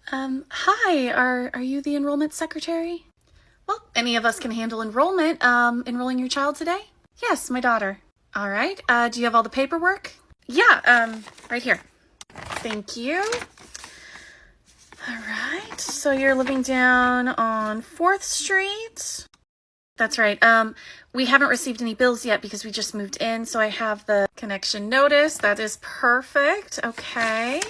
Hi, are you the enrollment secretary? Well, any of us can handle enrollment. Enrolling your child today? Yes, my daughter. All right. Do you have all the paperwork? Yeah, right here. Thank you. All right. So you're living down on 4th Street? That's right. We haven't received any bills yet because we just moved in, so I have the connection notice. That is perfect. Okay.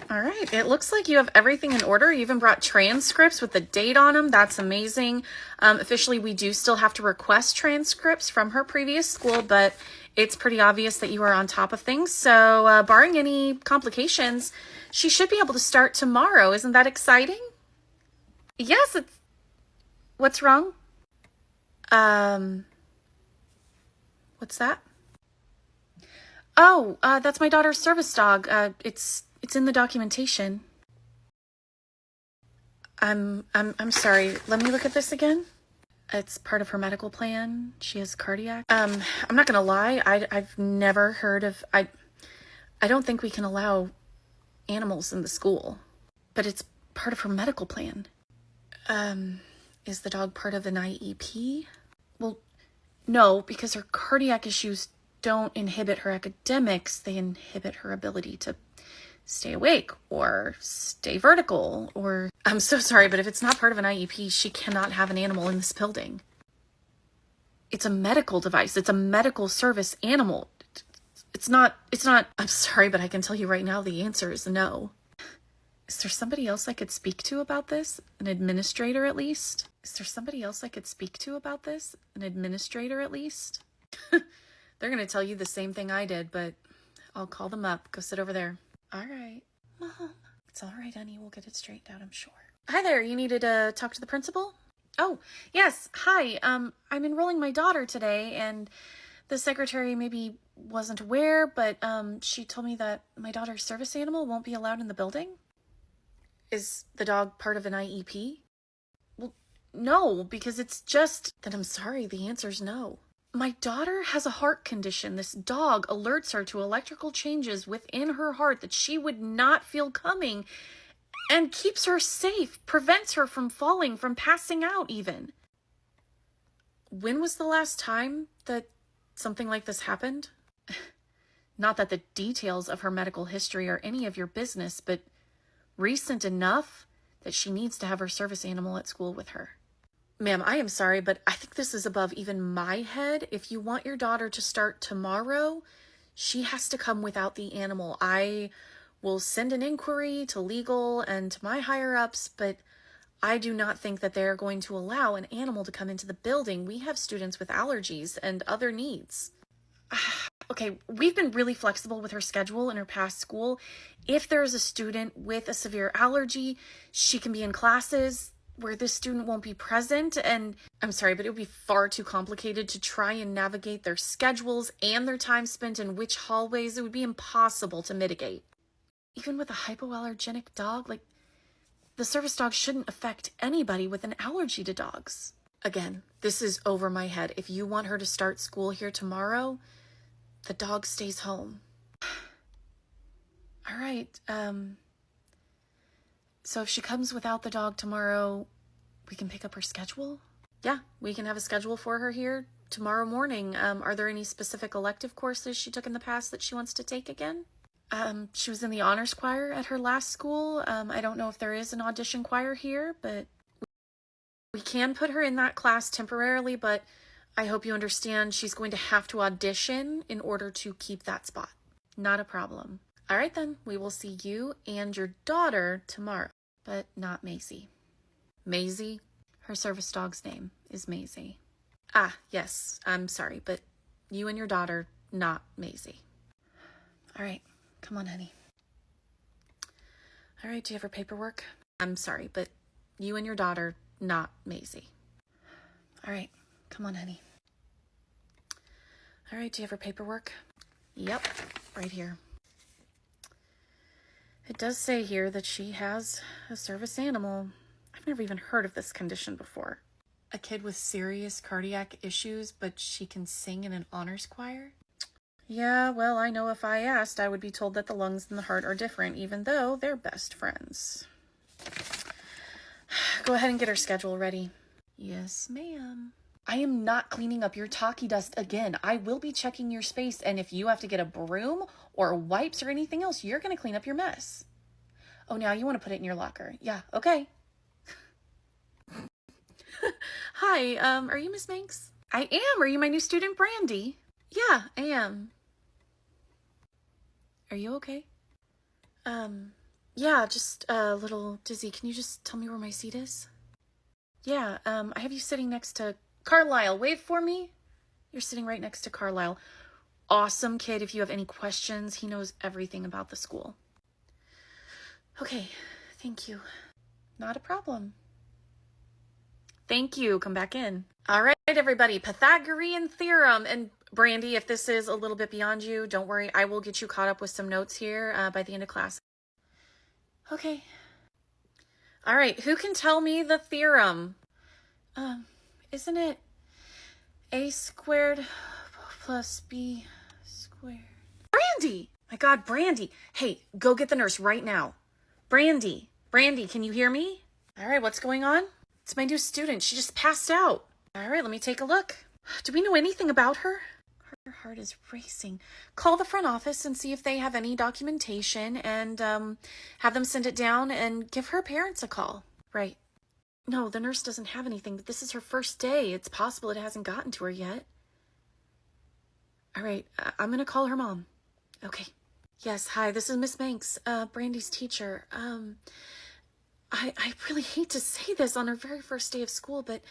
All right, it looks like you have everything in order. You even brought transcripts with the date on them. That's amazing. Officially, we do still have to request transcripts from her previous school, but it's pretty obvious that you are on top of things. So barring any complications, she should be able to start tomorrow. Isn't that exciting? Yes, it's... What's wrong? What's that? Oh, that's my daughter's service dog. It's in the documentation. I'm sorry. Let me look at this again. It's part of her medical plan. She has cardiac. I'm not gonna lie. I've never heard of. I don't think we can allow animals in the school, but it's part of her medical plan. Is the dog part of an IEP? Well, no, because her cardiac issues don't inhibit her academics. They inhibit her ability to stay awake or stay vertical or... I'm so sorry, but if it's not part of an IEP, she cannot have an animal in this building. It's a medical device. It's a medical service animal. It's not... I'm sorry, but I can tell you right now the answer is no. Is there somebody else I could speak to about this? An administrator at least? Is there somebody else I could speak to about this? An administrator at least? They're going to tell you the same thing I did, but I'll call them up. Go sit over there. All right. Mom. It's all right, honey. We'll get it straightened out, I'm sure. Hi there. You needed to talk to the principal? Oh, yes. Hi. I'm enrolling my daughter today, and the secretary maybe wasn't aware, but she told me that my daughter's service animal won't be allowed in the building. Is the dog part of an IEP? Well, no, because it's just... Then I'm sorry. The answer's no. My daughter has a heart condition. This dog alerts her to electrical changes within her heart that she would not feel coming and keeps her safe, prevents her from falling, from passing out even. When was the last time that something like this happened? Not that the details of her medical history are any of your business, but recent enough that she needs to have her service animal at school with her. Ma'am, I am sorry, but I think this is above even my head. If you want your daughter to start tomorrow, she has to come without the animal. I will send an inquiry to legal and to my higher-ups, but I do not think that they're going to allow an animal to come into the building. We have students with allergies and other needs. Okay, we've been really flexible with her schedule in her past school. If there's a student with a severe allergy, she can be in classes where this student won't be present, and I'm sorry, but it would be far too complicated to try and navigate their schedules and their time spent in which hallways. It would be impossible to mitigate. Even with a hypoallergenic dog, like, the service dog shouldn't affect anybody with an allergy to dogs. Again, this is over my head. If you want her to start school here tomorrow, the dog stays home. All right, so if she comes without the dog tomorrow, we can pick up her schedule? Yeah, we can have a schedule for her here tomorrow morning. Are there any specific elective courses she took in the past that she wants to take again? She was in the honors choir at her last school. I don't know if there is an audition choir here, but we can put her in that class temporarily, but I hope you understand she's going to have to audition in order to keep that spot. Not a problem. All right, then. We will see you and your daughter tomorrow, but not Maisie. Maisie? Her service dog's name is Maisie. Ah, yes. I'm sorry, but you and your daughter, not Maisie. All right. Come on, honey. All right. Do you have her paperwork? I'm sorry, but you and your daughter, not Maisie. All right. Come on, honey. All right. Do you have her paperwork? Yep. Right here. It does say here that she has a service animal. I've never even heard of this condition before. A kid with serious cardiac issues, but she can sing in an honors choir? Yeah, well, I know if I asked, I would be told that the lungs and the heart are different, even though they're best friends. Go ahead and get her schedule ready. Yes, ma'am. I am not cleaning up your talkie dust again. I will be checking your space, and if you have to get a broom or wipes or anything else, you're going to clean up your mess. Oh, now you want to put it in your locker. Yeah, okay. Hi, are you Miss Manx? I am. Are you my new student, Brandy? Yeah, I am. Are you okay? Yeah, just a little dizzy. Can you just tell me where my seat is? Yeah, I have you sitting next to Carlisle. Wave for me. You're sitting right next to Carlisle. Awesome kid. If you have any questions, he knows everything about the school. Okay, thank you. Not a problem. Thank you. Come back in. All right, everybody. Pythagorean theorem. And Brandy, if this is a little bit beyond you, don't worry. I will get you caught up with some notes here by the end of class. Okay. All right. Who can tell me the theorem? Isn't it a squared plus b squared? Brandy! My God, Brandy. Hey, go get the nurse right now. Brandy, can you hear me? All right, what's going on? It's my new student. She just passed out. All right, let me take a look. Do we know anything about her? Her heart is racing. Call the front office and see if they have any documentation and have them send it down and give her parents a call. Right. No, the nurse doesn't have anything, but this is her first day. It's possible it hasn't gotten to her yet. All right, I'm going to call her mom. Okay. Yes, hi, this is Miss Manx, Brandy's teacher. I really hate to say this on her very first day of school, but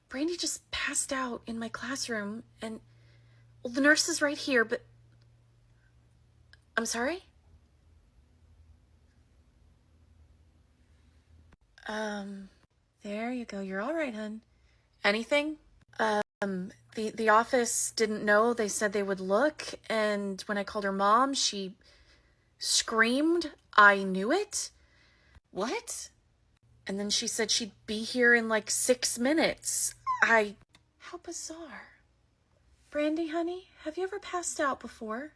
Brandy just passed out in my classroom, and well, the nurse is right here, but I'm sorry? There you go. You're all right, hun. Anything? The office didn't know. They said they would look, and when I called her mom, she screamed, "I knew it." What? And then she said she'd be here in like 6 minutes. How bizarre. Brandy, honey, have you ever passed out before?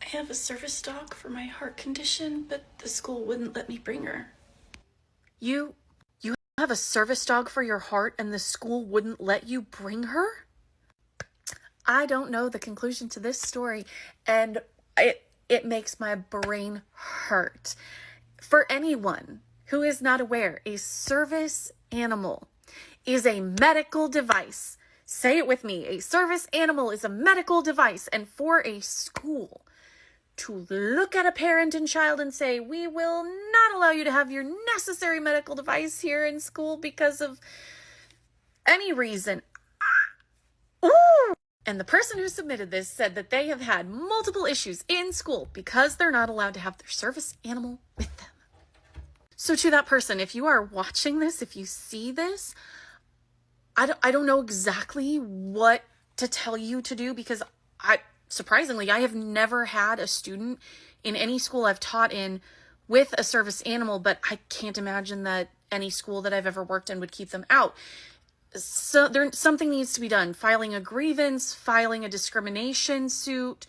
I have a service dog for my heart condition, but the school wouldn't let me bring her. You have a service dog for your heart and the school wouldn't let you bring her? I don't know the conclusion to this story, and it makes my brain hurt. For anyone who is not aware, a service animal is a medical device. Say it with me. A service animal is a medical device, and for a school to look at a parent and child and say, "We will not allow you to have your necessary medical device here in school because of any reason." Ooh! And the person who submitted this said that they have had multiple issues in school because they're not allowed to have their service animal with them. So to that person, if you are watching this, if you see this, I don't know exactly what to tell you to do, because surprisingly, I have never had a student in any school I've taught in with a service animal, but I can't imagine that any school that I've ever worked in would keep them out. So something needs to be done. Filing a grievance, filing a discrimination suit.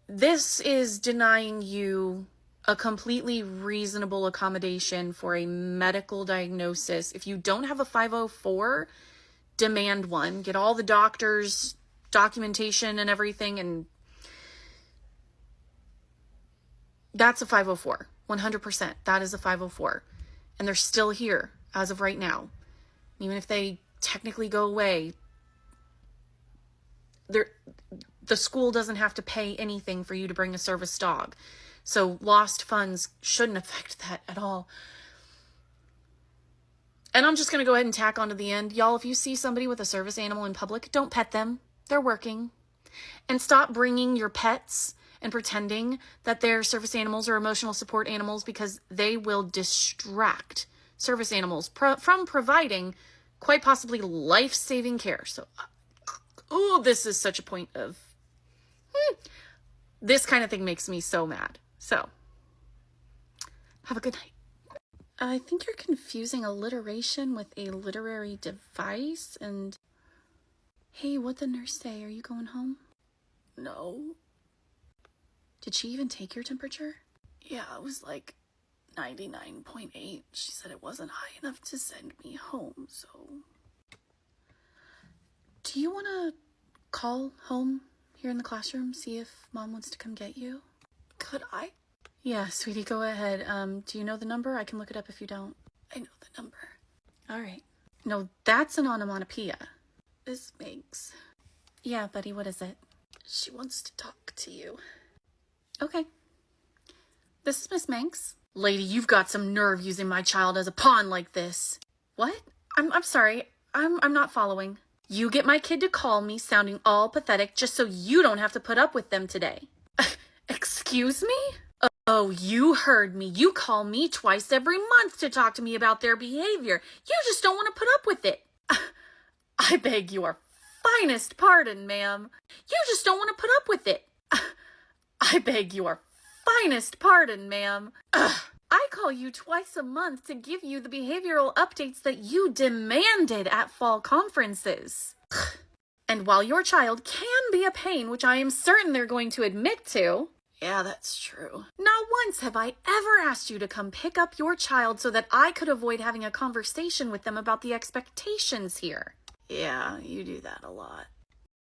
This is denying you a completely reasonable accommodation for a medical diagnosis. If you don't have a 504, demand one. Get all the doctors' documentation and everything, and that's a 504. 100%. That is a 504. And they're still here as of right now. Even if they technically go away, the school doesn't have to pay anything for you to bring a service dog. So lost funds shouldn't affect that at all. And I'm just going to go ahead and tack on to the end. Y'all, if you see somebody with a service animal in public, don't pet them. They're working. And stop bringing your pets and pretending that they're service animals or emotional support animals, because they will distract service animals from providing quite possibly life-saving care. So, this is such a point of... This kind of thing makes me so mad. So, have a good night. I think you're confusing alliteration with a literary device, and... Hey, what'd the nurse say? Are you going home? No. Did she even take your temperature? Yeah, it was like 99.8. She said it wasn't high enough to send me home, so... Do you want to call home here in the classroom, see if Mom wants to come get you? Could I? Yeah, sweetie, go ahead. Do you know the number? I can look it up if you don't. I know the number. All right. No, that's an onomatopoeia. This makes... Yeah, buddy, what is it? She wants to talk to you. Okay. This is Miss Manx. Lady, you've got some nerve using my child as a pawn like this. What? I'm sorry. I'm not following. You get my kid to call me sounding all pathetic just so you don't have to put up with them today. Excuse me? Oh, you heard me. You call me twice every month to talk to me about their behavior. You just don't want to put up with it. I beg your finest pardon, ma'am. You just don't want to put up with it. I beg your finest pardon, ma'am. I call you twice a month to give you the behavioral updates that you demanded at fall conferences. And while your child can be a pain, which I am certain they're going to admit to... Yeah, that's true. Not once have I ever asked you to come pick up your child so that I could avoid having a conversation with them about the expectations here. Yeah, you do that a lot.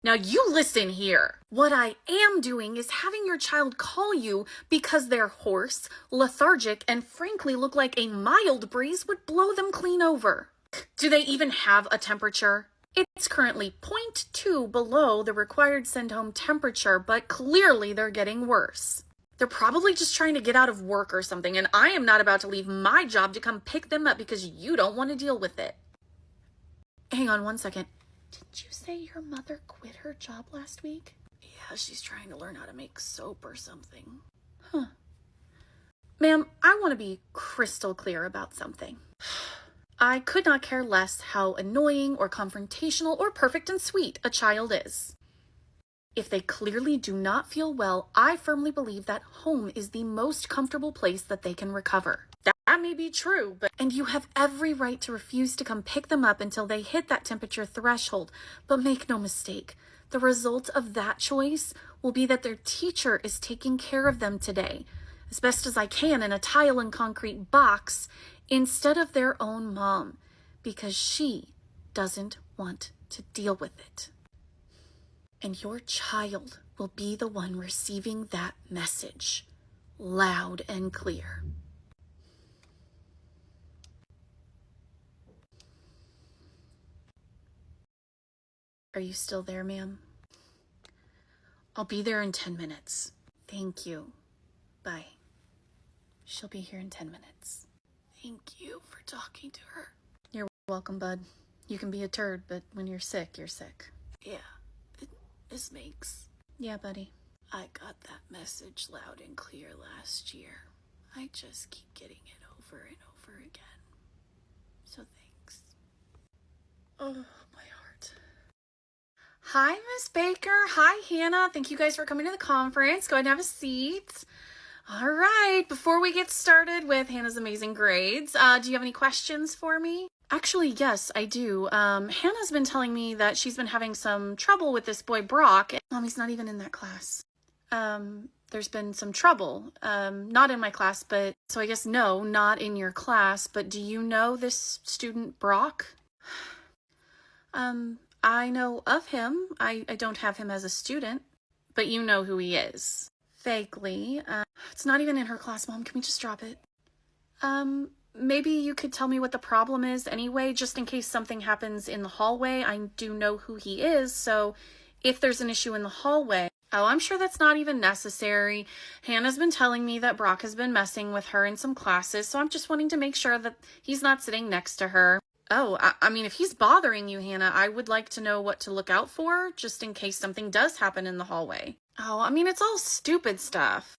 Now you listen here. What I am doing is having your child call you because they're hoarse, lethargic, and frankly look like a mild breeze would blow them clean over. Do they even have a temperature? It's currently 0.2 below the required send-home temperature, but clearly they're getting worse. They're probably just trying to get out of work or something, and I am not about to leave my job to come pick them up because you don't want to deal with it. Hang on one second. Did you say your mother quit her job last week? Yeah, she's trying to learn how to make soap or something. Huh. Ma'am, I want to be crystal clear about something. I could not care less how annoying or confrontational or perfect and sweet a child is. If they clearly do not feel well, I firmly believe that home is the most comfortable place that they can recover. That may be true, and you have every right to refuse to come pick them up until they hit that temperature threshold. But make no mistake, the result of that choice will be that their teacher is taking care of them today, as best as I can in a tile and concrete box, instead of their own mom, because she doesn't want to deal with it. And your child will be the one receiving that message, loud and clear. Are you still there, ma'am? I'll be there in 10 minutes. Thank you. Bye. She'll be here in 10 minutes. Thank you for talking to her. You're welcome, bud. You can be a turd, but when you're sick, you're sick. Yeah, this makes... Yeah, buddy. I got that message loud and clear last year. I just keep getting it over and over again. So thanks. Oh, my heart. Hi, Miss Baker. Hi, Hannah. Thank you guys for coming to the conference. Go ahead and have a seat. All right, before we get started with Hannah's amazing grades, do you have any questions for me? Actually, yes, I do. Hannah's been telling me that she's been having some trouble with this boy, Brock. Mommy's not even in that class. There's been some trouble. Not in my class, but... So I guess no, not in your class, but do you know this student, Brock? I know of him. I don't have him as a student, but you know who he is. Vaguely. It's not even in her class, Mom. Can we just drop it? Maybe you could tell me what the problem is anyway, just in case something happens in the hallway. I do know who he is, so if there's an issue in the hallway... Oh, I'm sure that's not even necessary. Hannah's been telling me that Brock has been messing with her in some classes, so I'm just wanting to make sure that he's not sitting next to her. Oh, I mean, if he's bothering you, Hannah, I would like to know what to look out for, just in case something does happen in the hallway. Oh, I mean, it's all stupid stuff.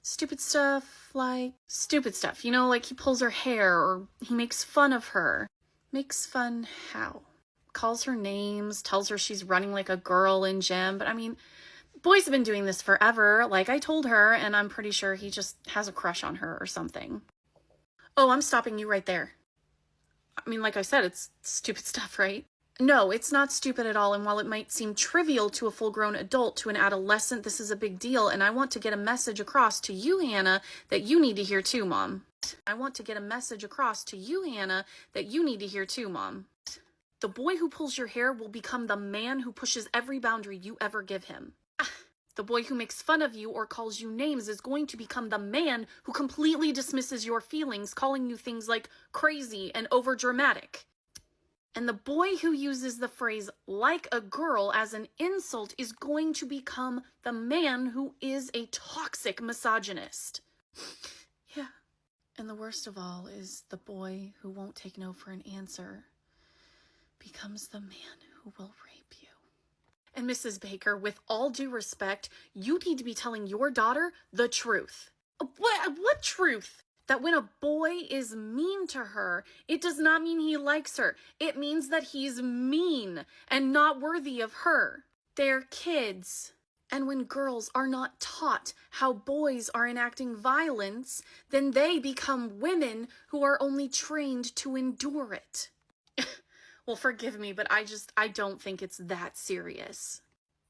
Stupid stuff, like... Stupid stuff, you know, like he pulls her hair, or he makes fun of her. Makes fun how? Calls her names, tells her she's running like a girl in gym, but I mean, boys have been doing this forever, like I told her, and I'm pretty sure he just has a crush on her or something. Oh, I'm stopping you right there. I mean, like I said, it's stupid stuff, right? No, it's not stupid at all, and while it might seem trivial to a full-grown adult, to an adolescent, this is a big deal, and I want to get a message across to you, Hannah, that you need to hear too, Mom. I want to get a message across to you, Hannah, that you need to hear too, Mom. The boy who pulls your hair will become the man who pushes every boundary you ever give him. The boy who makes fun of you or calls you names is going to become the man who completely dismisses your feelings, calling you things like crazy and overdramatic. And the boy who uses the phrase like a girl as an insult is going to become the man who is a toxic misogynist. Yeah. And the worst of all is the boy who won't take no for an answer becomes the man who will rape you. And Mrs. Baker, with all due respect, you need to be telling your daughter the truth. What truth? That when a boy is mean to her, it does not mean he likes her. It means that he's mean and not worthy of her. They're kids. And when girls are not taught how boys are enacting violence, then they become women who are only trained to endure it. Well, forgive me, but I don't think it's that serious.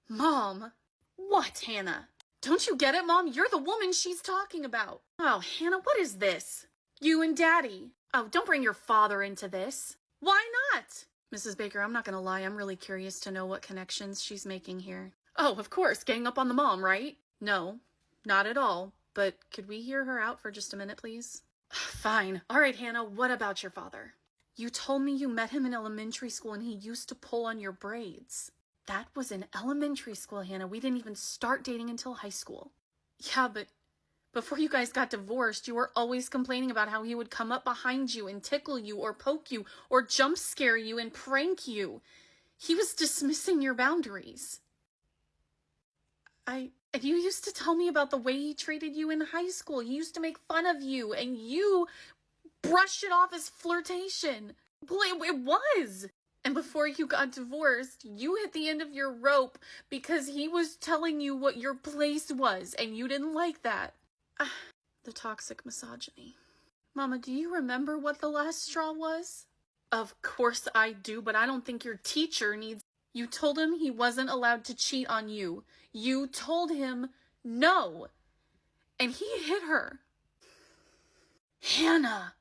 Mom. What, Hannah? Don't you get it, Mom? You're the woman she's talking about. Oh, Hannah, what is this? You and Daddy. Oh, don't bring your father into this. Why not? Mrs. Baker, I'm not gonna lie, I'm really curious to know what connections she's making here. Oh, of course, gang up on the mom, right? No, not at all. But could we hear her out for just a minute, please? Fine. All right, Hannah, what about your father? You told me you met him in elementary school and he used to pull on your braids. That was in elementary school, Hannah. We didn't even start dating until high school. Yeah, but before you guys got divorced, you were always complaining about how he would come up behind you and tickle you or poke you or jump scare you and prank you. He was dismissing your boundaries. And you used to tell me about the way he treated you in high school. He used to make fun of you and you brushed it off as flirtation. Well, it was. And before you got divorced, you hit the end of your rope because he was telling you what your place was, and you didn't like that. The toxic misogyny. Mama, do you remember what the last straw was? Of course I do, but I don't think your teacher needs... You told him he wasn't allowed to cheat on you. You told him no. And he hit her. Hannah!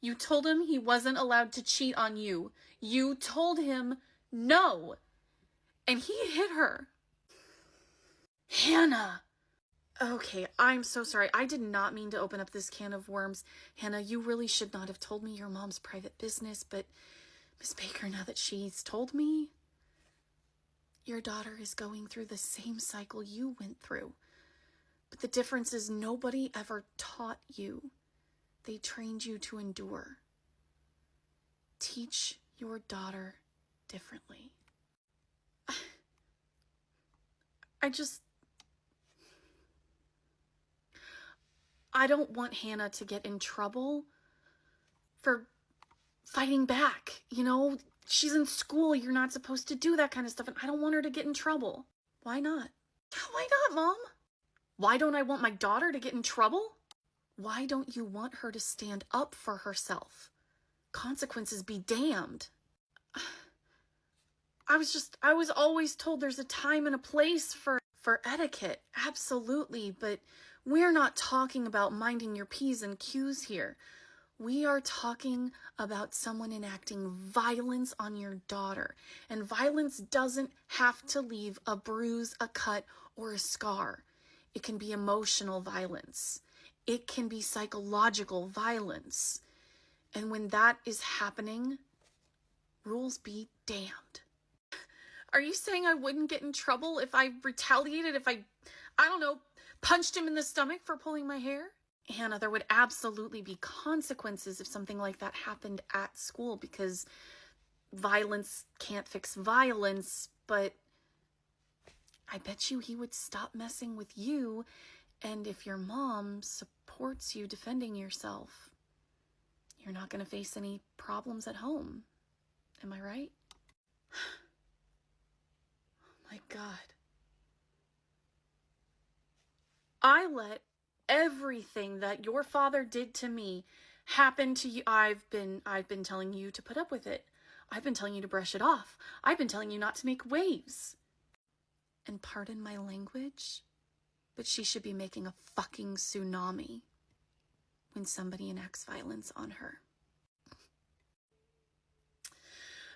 You told him he wasn't allowed to cheat on you. You told him no. And he hit her. Hannah! Okay, I'm so sorry. I did not mean to open up this can of worms. Hannah, you really should not have told me your mom's private business, but Miss Baker, now that she's told me, your daughter is going through the same cycle you went through. But the difference is nobody ever taught you. They trained you to endure. Teach your daughter differently. I don't want Hannah to get in trouble for fighting back. You know, she's in school. You're not supposed to do that kind of stuff. And I don't want her to get in trouble. Why not? Why not, Mom? Why don't I want my daughter to get in trouble? Why don't you want her to stand up for herself? Consequences be damned. I was always told there's a time and a place for etiquette. Absolutely. But we're not talking about minding your P's and Q's here. We are talking about someone enacting violence on your daughter. And violence doesn't have to leave a bruise, a cut, or a scar. It can be emotional violence. It can be psychological violence. And when that is happening, rules be damned. Are you saying I wouldn't get in trouble if I retaliated, if I don't know, punched him in the stomach for pulling my hair? Hannah, there would absolutely be consequences if something like that happened at school, because violence can't fix violence, but I bet you he would stop messing with you. And if your mom supports you defending yourself, you're not going to face any problems at home. Am I right? Oh my God. I let everything that your father did to me happen to you. I've been telling you to put up with it. I've been telling you to brush it off. I've been telling you not to make waves. And pardon my language, but she should be making a fucking tsunami when somebody enacts violence on her.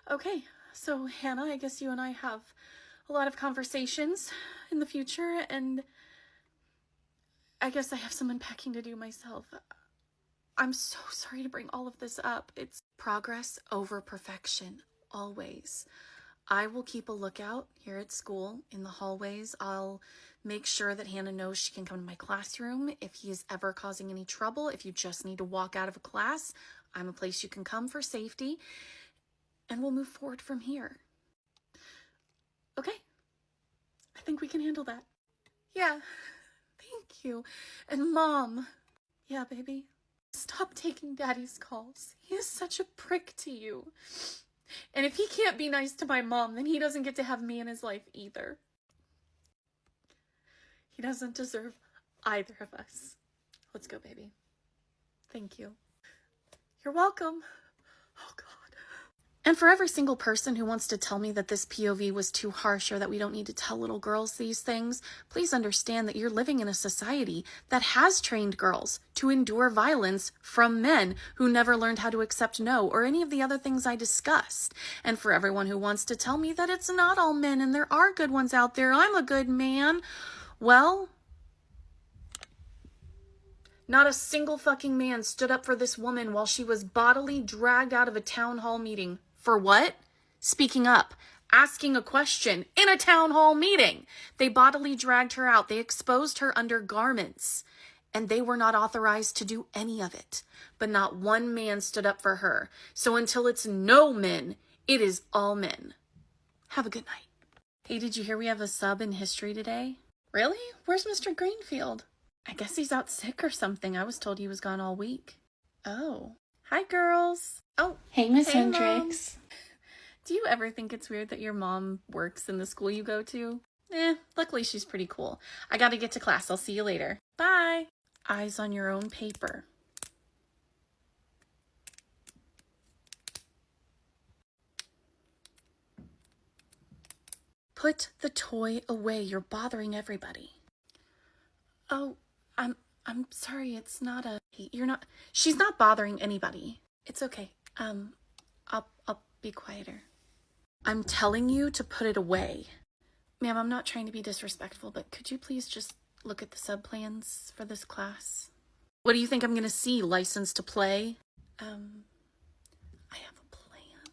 Okay, so Hannah, I guess you and I have a lot of conversations in the future, and I guess I have some unpacking to do myself. I'm so sorry to bring all of this up. It's progress over perfection, always. I will keep a lookout here at school in the hallways. I'll make sure that Hannah knows she can come to my classroom if he is ever causing any trouble. If you just need to walk out of a class, I'm a place you can come for safety, and we'll move forward from here. Okay, I think we can handle that. Yeah, thank you. And Mom, yeah, baby, stop taking Daddy's calls. He is such a prick to you. And if he can't be nice to my mom, then he doesn't get to have me in his life either. He doesn't deserve either of us. Let's go, baby. Thank you. You're welcome. Oh, God. And for every single person who wants to tell me that this POV was too harsh or that we don't need to tell little girls these things, please understand that you're living in a society that has trained girls to endure violence from men who never learned how to accept no or any of the other things I discussed. And for everyone who wants to tell me that it's not all men and there are good ones out there, I'm a good man, well, not a single fucking man stood up for this woman while she was bodily dragged out of a town hall meeting. For what? Speaking up, asking a question in a town hall meeting. They bodily dragged her out. They exposed her undergarments, and they were not authorized to do any of it. But not one man stood up for her. So until it's no men, it is all men. Have a good night. Hey, did you hear we have a sub in history today? Really? Where's Mr. Greenfield? I guess he's out sick or something. I was told he was gone all week. Oh. Hi, girls. Oh, hey, Miss hey, Hendricks. Mom. Do you ever think it's weird that your mom works in the school you go to? Luckily she's pretty cool. I gotta get to class. I'll see you later. Bye. Eyes on your own paper. Put the toy away. You're bothering everybody. Oh, I'm sorry. It's not a... She's not bothering anybody. It's okay. I'll be quieter. I'm telling you to put it away. Ma'am, I'm not trying to be disrespectful, but could you please just look at the sub-plans for this class? What do you think I'm gonna see? License to play? I have a plan.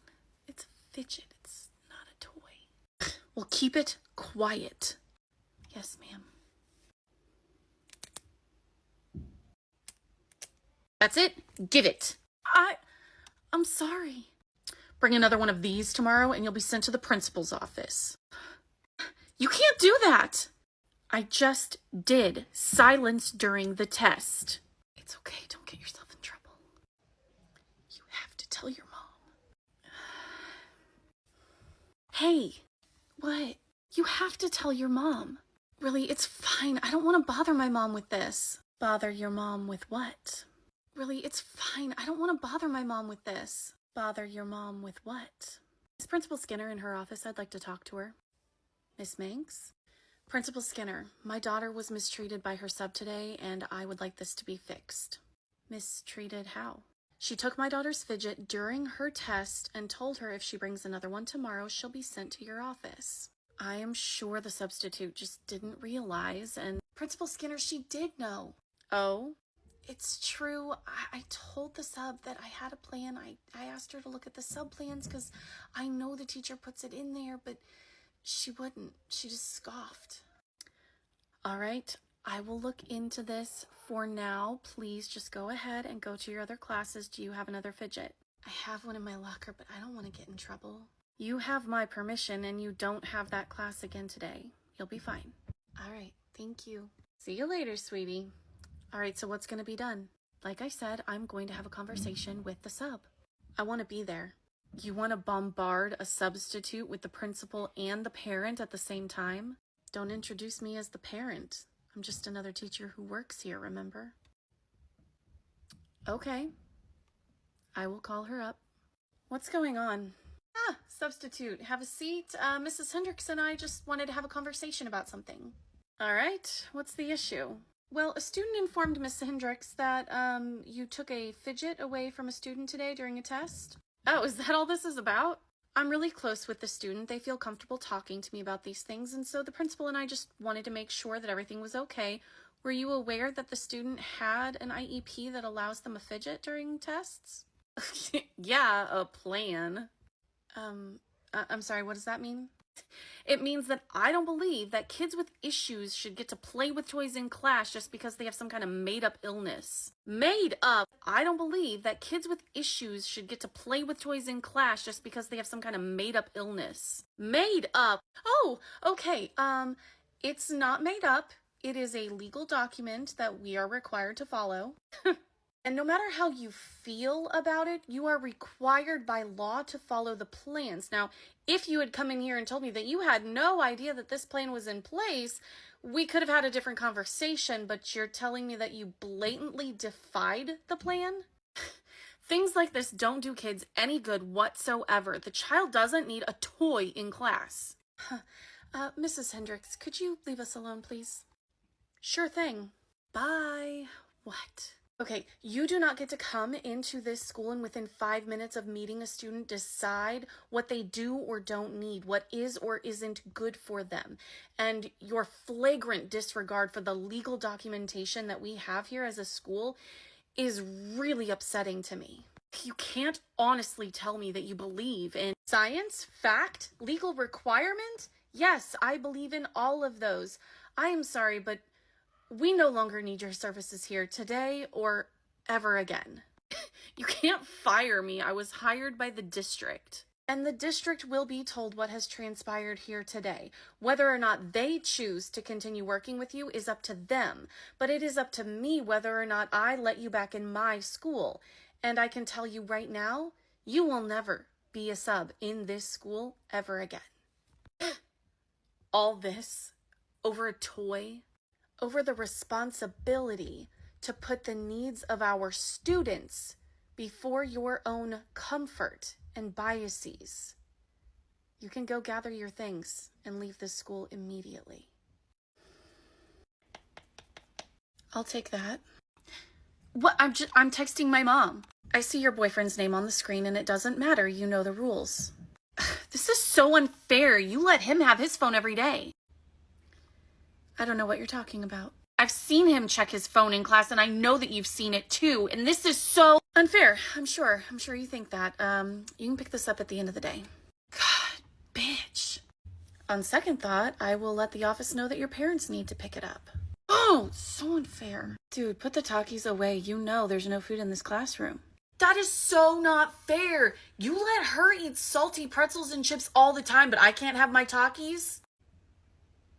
It's a fidget. It's not a toy. Well, keep it quiet. Yes, ma'am. That's it. Give it. I'm sorry. Bring another one of these tomorrow and you'll be sent to the principal's office. You can't do that. I just did. Silence during the test. It's okay. Don't get yourself in trouble. You have to tell your mom. Hey, what? You have to tell your mom. Really, it's fine. I don't want to bother my mom with this. Bother your mom with what? Really, it's fine. I don't want to bother my mom with this. Bother your mom with what? Is Principal Skinner in her office? I'd like to talk to her. Miss Manx? Principal Skinner, my daughter was mistreated by her sub today, and I would like this to be fixed. Mistreated how? She took my daughter's fidget during her test and told her if she brings another one tomorrow, she'll be sent to your office. I am sure the substitute just didn't realize, and Principal Skinner, she did know. Oh? It's true. I told the sub that I had a plan. I asked her to look at the sub plans because I know the teacher puts it in there, but she wouldn't. She just scoffed. All right. I will look into this. For now, please just go ahead and go to your other classes. Do you have another fidget? I have one in my locker, but I don't want to get in trouble. You have my permission and you don't have that class again today. You'll be fine. All right. Thank you. See you later, sweetie. All right, so what's going to be done? Like I said, I'm going to have a conversation with the sub. I want to be there. You want to bombard a substitute with the principal and the parent at the same time? Don't introduce me as the parent. I'm just another teacher who works here, remember? Okay. I will call her up. What's going on? Ah, substitute. Have a seat. Mrs. Hendricks and I just wanted to have a conversation about something. All right, what's the issue? Well, a student informed Miss Hendricks that, you took a fidget away from a student today during a test. Oh, is that all this is about? I'm really close with the student. They feel comfortable talking to me about these things, and so the principal and I just wanted to make sure that everything was okay. Were you aware that the student had an IEP that allows them a fidget during tests? Yeah, a plan. I'm sorry, what does that mean? It means that I don't believe that kids with issues should get to play with toys in class just because they have some kind of made-up illness. Made up? I don't believe that kids with issues should get to play with toys in class just because they have some kind of made-up illness. Made up? Oh, okay, it's not made up. It is a legal document that we are required to follow. And no matter how you feel about it, you are required by law to follow the plans. Now, if you had come in here and told me that you had no idea that this plan was in place, we could have had a different conversation, but you're telling me that you blatantly defied the plan? Things like this don't do kids any good whatsoever. The child doesn't need a toy in class. Mrs. Hendricks, could you leave us alone, please? Sure thing. Bye. What? Okay, you do not get to come into this school and within 5 minutes of meeting a student decide what they do or don't need, what is or isn't good for them. And your flagrant disregard for the legal documentation that we have here as a school is really upsetting to me. You can't honestly tell me that you believe in science, fact, legal requirement. Yes, I believe in all of those. I am sorry, but we no longer need your services here today or ever again. You can't fire me. I was hired by the district. And the district will be told what has transpired here today. Whether or not they choose to continue working with you is up to them. But it is up to me whether or not I let you back in my school. And I can tell you right now, you will never be a sub in this school ever again. All this over a toy? Over the responsibility to put the needs of our students before your own comfort and biases. You can go gather your things and leave this school immediately. I'll take that. What? I'm texting my mom. I see your boyfriend's name on the screen and it doesn't matter. You know the rules. This is so unfair. You let him have his phone every day. I don't know what you're talking about. I've seen him check his phone in class, and I know that you've seen it too, and this is so unfair. I'm sure you think that. You can pick this up at the end of the day. God, bitch. On second thought, I will let the office know that your parents need to pick it up. Oh, so unfair. Dude, put the Takis away. You know there's no food in this classroom. That is so not fair. You let her eat salty pretzels and chips all the time, but I can't have my Takis?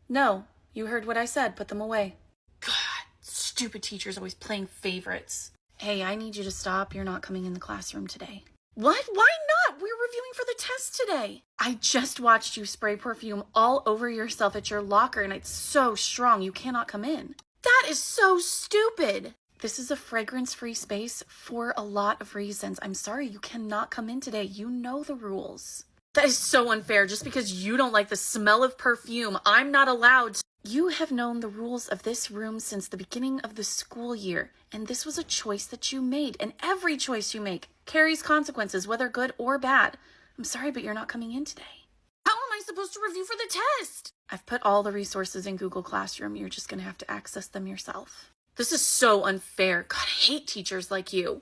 No. You heard what I said. Put them away. God, stupid teachers always playing favorites. Hey, I need you to stop. You're not coming in the classroom today. What? Why not? We're reviewing for the test today. I just watched you spray perfume all over yourself at your locker, and it's so strong you cannot come in. That is so stupid. This is a fragrance-free space for a lot of reasons. I'm sorry, you cannot come in today. You know the rules. That is so unfair. Just because you don't like the smell of perfume, I'm not allowed to. You have known the rules of this room since the beginning of the school year, and this was a choice that you made, and every choice you make carries consequences, whether good or bad. I'm sorry, but you're not coming in today. How am I supposed to review for the test? I've put all the resources in Google Classroom. You're just going to have to access them yourself. This is so unfair. God, I hate teachers like you.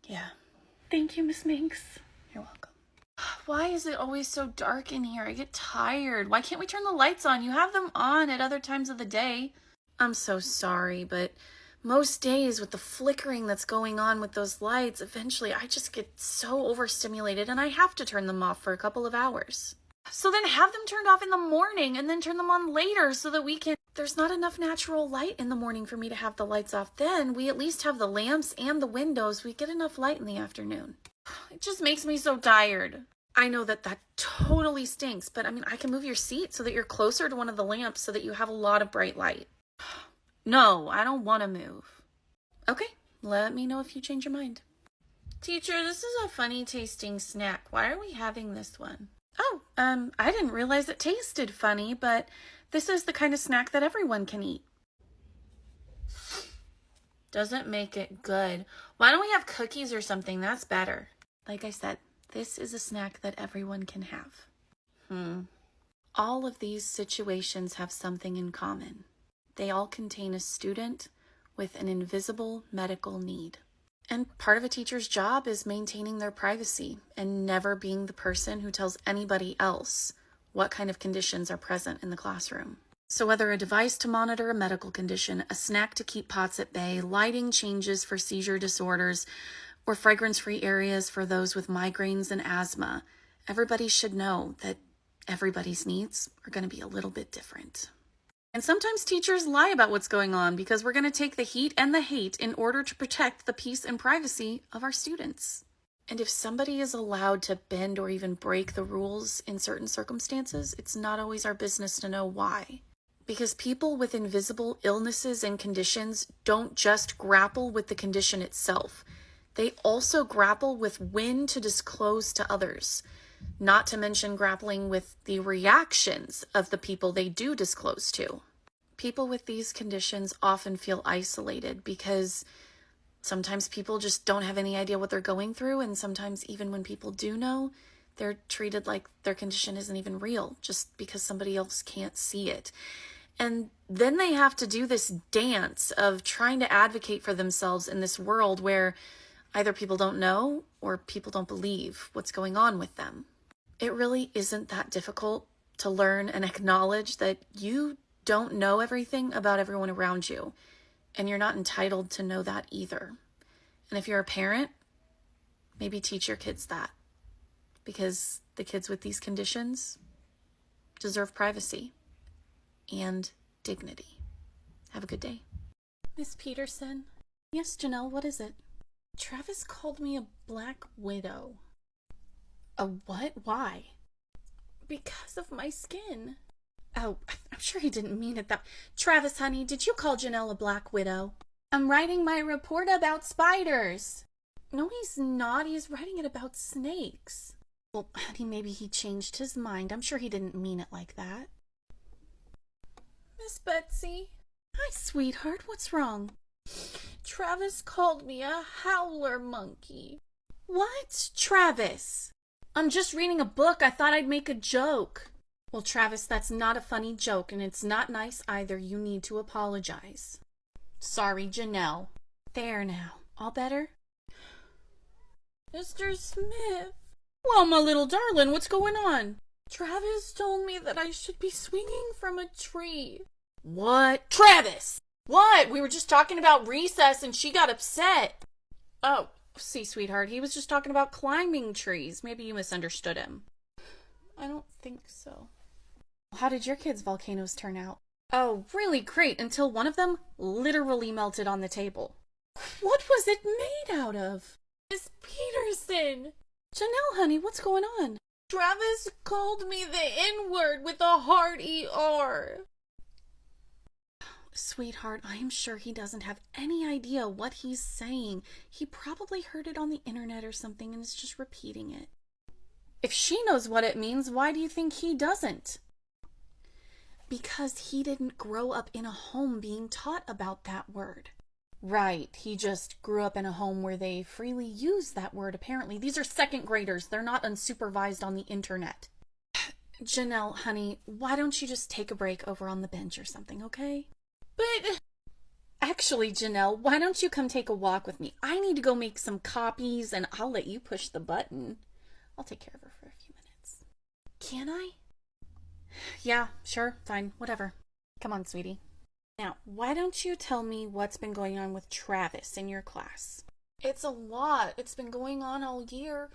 Yeah. Thank you, Miss Minx. You're welcome. Why is it always so dark in here? I get tired. Why can't we turn the lights on? You have them on at other times of the day. I'm so sorry, but most days with the flickering that's going on with those lights, eventually I just get so overstimulated and I have to turn them off for a couple of hours. So then have them turned off in the morning and then turn them on later so that we can... There's not enough natural light in the morning for me to have the lights off. Then we at least have the lamps and the windows. We get enough light in the afternoon. It just makes me so tired. I know that totally stinks, but I mean, I can move your seat so that you're closer to one of the lamps so that you have a lot of bright light. No, I don't want to move. Okay, let me know if you change your mind. Teacher, this is a funny tasting snack. Why are we having this one? Oh, I didn't realize it tasted funny, but this is the kind of snack that everyone can eat. Doesn't make it good. Why don't we have cookies or something? That's better. Like I said, this is a snack that everyone can have. All of these situations have something in common. They all contain a student with an invisible medical need. And part of a teacher's job is maintaining their privacy and never being the person who tells anybody else what kind of conditions are present in the classroom. So whether a device to monitor a medical condition, a snack to keep POTS at bay, lighting changes for seizure disorders, or fragrance-free areas for those with migraines and asthma, everybody should know that everybody's needs are going to be a little bit different. And sometimes teachers lie about what's going on because we're going to take the heat and the hate in order to protect the peace and privacy of our students. And if somebody is allowed to bend or even break the rules in certain circumstances, it's not always our business to know why. Because people with invisible illnesses and conditions don't just grapple with the condition itself. They also grapple with when to disclose to others, not to mention grappling with the reactions of the people they do disclose to. People with these conditions often feel isolated because sometimes people just don't have any idea what they're going through, and sometimes even when people do know, they're treated like their condition isn't even real just because somebody else can't see it. And then they have to do this dance of trying to advocate for themselves in this world where either people don't know or people don't believe what's going on with them. It really isn't that difficult to learn and acknowledge that you don't know everything about everyone around you, and you're not entitled to know that either. And if you're a parent, maybe teach your kids that, because the kids with these conditions deserve privacy and dignity. Have a good day. Miss Peterson? Yes, Janelle, what is it? Travis called me a black widow. A what? Why? Because of my skin. Oh, I'm sure he didn't mean it that... Travis, honey, did you call Janelle a black widow? I'm writing my report about spiders. No, he's not. He's writing it about snakes. Well, honey, maybe he changed his mind. I'm sure he didn't mean it like that. Miss Betsy? Hi, sweetheart. What's wrong? Travis called me a howler monkey. What? Travis? I'm just reading a book. I thought I'd make a joke. Well, Travis, that's not a funny joke, and it's not nice either. You need to apologize. Sorry, Janelle. There now. All better? Mr. Smith. Well, my little darling, what's going on? Travis told me that I should be swinging from a tree. What? Travis! What? We were just talking about recess and she got upset. Oh, see, sweetheart, he was just talking about climbing trees. Maybe you misunderstood him. I don't think so. How did your kids' volcanoes turn out? Oh, really great, until one of them literally melted on the table. What was it made out of? Miss Peterson! Janelle, honey, what's going on? Travis called me the N-word with a hard ER. Sweetheart, I am sure he doesn't have any idea what he's saying. He probably heard it on the internet or something and is just repeating it. If she knows what it means, why do you think he doesn't? Because he didn't grow up in a home being taught about that word. Right, he just grew up in a home where they freely use that word, apparently. These are second graders. They're not unsupervised on the internet. Janelle, honey, why don't you just take a break over on the bench or something, okay? But... Actually, Janelle, why don't you come take a walk with me? I need to go make some copies, and I'll let you push the button. I'll take care of her for a few minutes. Can I? Yeah, sure, fine, whatever. Come on, sweetie. Now, why don't you tell me what's been going on with Travis in your class? It's a lot. It's been going on all year.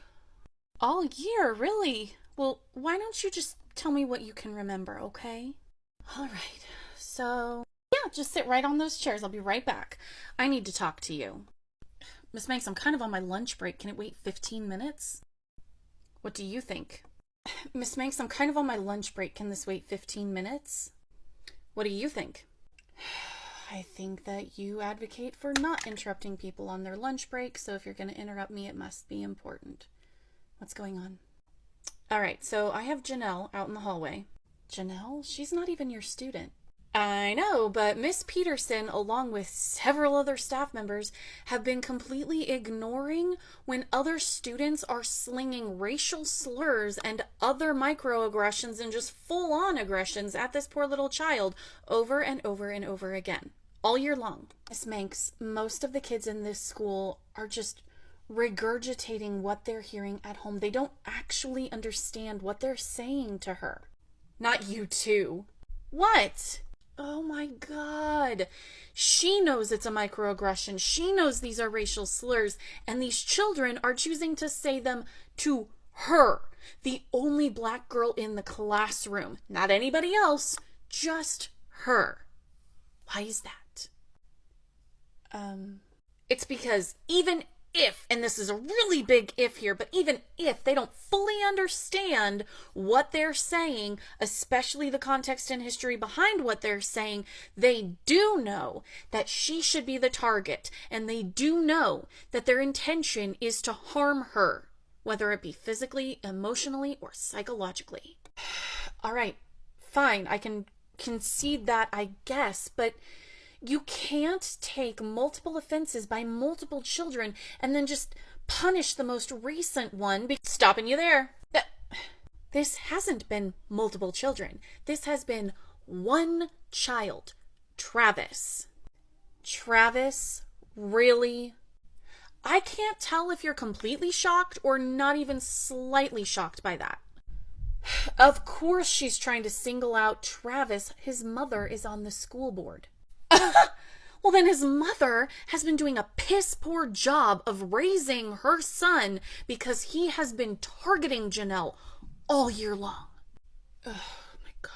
All year, really? Well, why don't you just tell me what you can remember, okay? All right, so... Yeah, just sit right on those chairs. I'll be right back. I need to talk to you. Miss Manx, I'm kind of on my lunch break. Can it wait 15 minutes? What do you think? Miss Manx, I'm kind of on my lunch break. Can this wait 15 minutes? What do you think? I think that you advocate for not interrupting people on their lunch break, so if you're going to interrupt me, it must be important. What's going on? All right, so I have Janelle out in the hallway. Janelle? She's not even your student. I know, but Miss Peterson, along with several other staff members, have been completely ignoring when other students are slinging racial slurs and other microaggressions and just full-on aggressions at this poor little child over and over and over again, all year long. Miss Manx, most of the kids in this school are just regurgitating what they're hearing at home. They don't actually understand what they're saying to her. Not you too. What? Oh my God. She knows it's a microaggression. She knows these are racial slurs, and these children are choosing to say them to her, the only black girl in the classroom. Not anybody else, just her. Why is that? It's because even if, and this is a really big if here, but even if they don't fully understand what they're saying, especially the context and history behind what they're saying, they do know that she should be the target, and they do know that their intention is to harm her, whether it be physically, emotionally, or psychologically. All right, fine, I can concede that, I guess, but you can't take multiple offenses by multiple children and then just punish the most recent one. Stopping you there. This hasn't been multiple children. This has been one child. Travis. Travis? Really? I can't tell if you're completely shocked or not even slightly shocked by that. Of course she's trying to single out Travis. His mother is on the school board. Well, then his mother has been doing a piss-poor job of raising her son because he has been targeting Janelle all year long. Oh my God.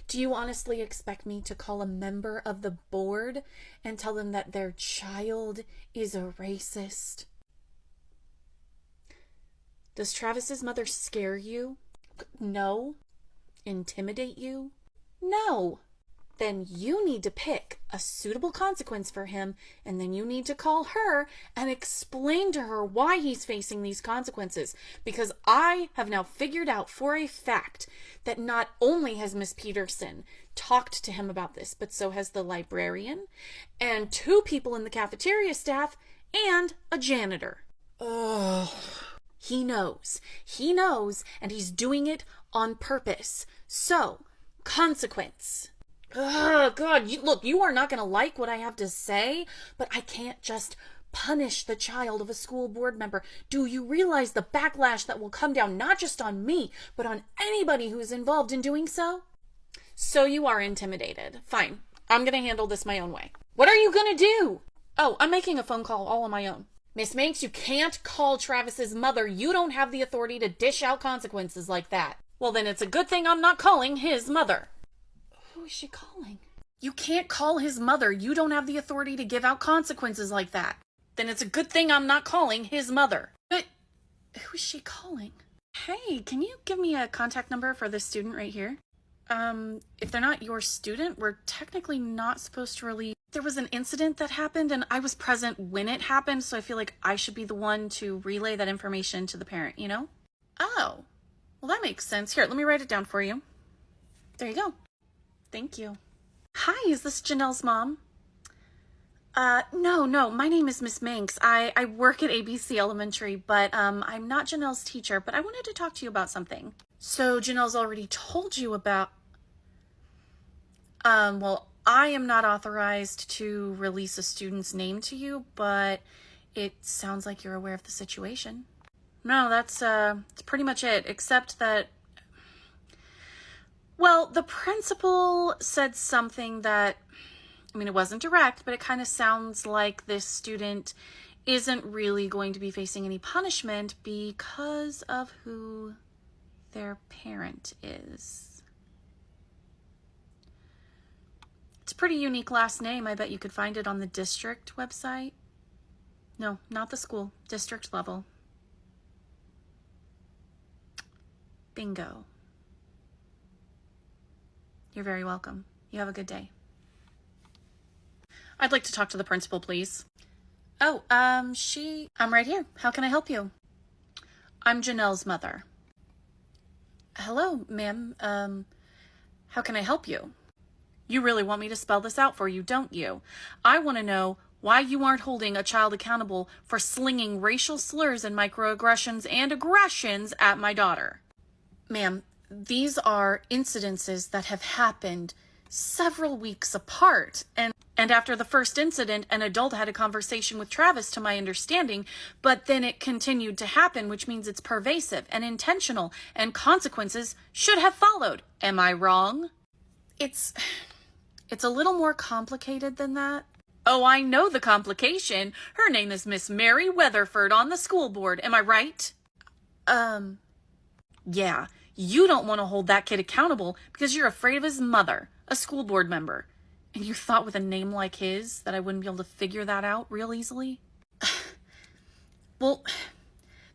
Do you honestly expect me to call a member of the board and tell them that their child is a racist? Does Travis's mother scare you? No. Intimidate you? No. Then you need to pick a suitable consequence for him, and then you need to call her and explain to her why he's facing these consequences. Because I have now figured out for a fact that not only has Miss Peterson talked to him about this, but so has the librarian and 2 people in the cafeteria staff and a janitor. Oh, he knows, and he's doing it on purpose. So, consequence. Oh, God, you are not going to like what I have to say, but I can't just punish the child of a school board member. Do you realize the backlash that will come down not just on me, but on anybody who is involved in doing so? So you are intimidated. Fine. I'm going to handle this my own way. What are you going to do? Oh, I'm making a phone call all on my own. Miss Manx, you can't call Travis's mother. You don't have the authority to dish out consequences like that. Well, then it's a good thing I'm not calling his mother. Who is she calling? You can't call his mother. You don't have the authority to give out consequences like that. Then it's a good thing I'm not calling his mother. But who is she calling? Hey, can you give me a contact number for this student right here? If they're not your student, we're technically not supposed to release. There was an incident that happened and I was present when it happened, so I feel like I should be the one to relay that information to the parent, you know? Oh, well that makes sense. Here, let me write it down for you. There you go. Thank you. Hi, is this Janelle's mom? No, my name is Miss Manx. I work at ABC Elementary, but I'm not Janelle's teacher, but I wanted to talk to you about something. So Janelle's already told you about... Well, I am not authorized to release a student's name to you, but it sounds like you're aware of the situation. No, that's pretty much it, except that... Well, the principal said something that, I mean, it wasn't direct, but it kind of sounds like this student isn't really going to be facing any punishment because of who their parent is. It's a pretty unique last name. I bet you could find it on the district website. No, not the school, district level. Bingo. You're very welcome. You have a good day. I'd like to talk to the principal, please. Oh, I'm right here. How can I help you? I'm Janelle's mother. Hello, ma'am. How can I help you? You really want me to spell this out for you, don't you? I want to know why you aren't holding a child accountable for slinging racial slurs and microaggressions and aggressions at my daughter. Ma'am, these are incidences that have happened several weeks apart. And after the first incident, an adult had a conversation with Travis, to my understanding, but then it continued to happen, which means it's pervasive and intentional, and consequences should have followed. Am I wrong? It's a little more complicated than that. Oh, I know the complication. Her name is Miss Mary Weatherford on the school board. Am I right? Yeah. You don't want to hold that kid accountable because you're afraid of his mother, a school board member. And you thought with a name like his that I wouldn't be able to figure that out real easily? Well,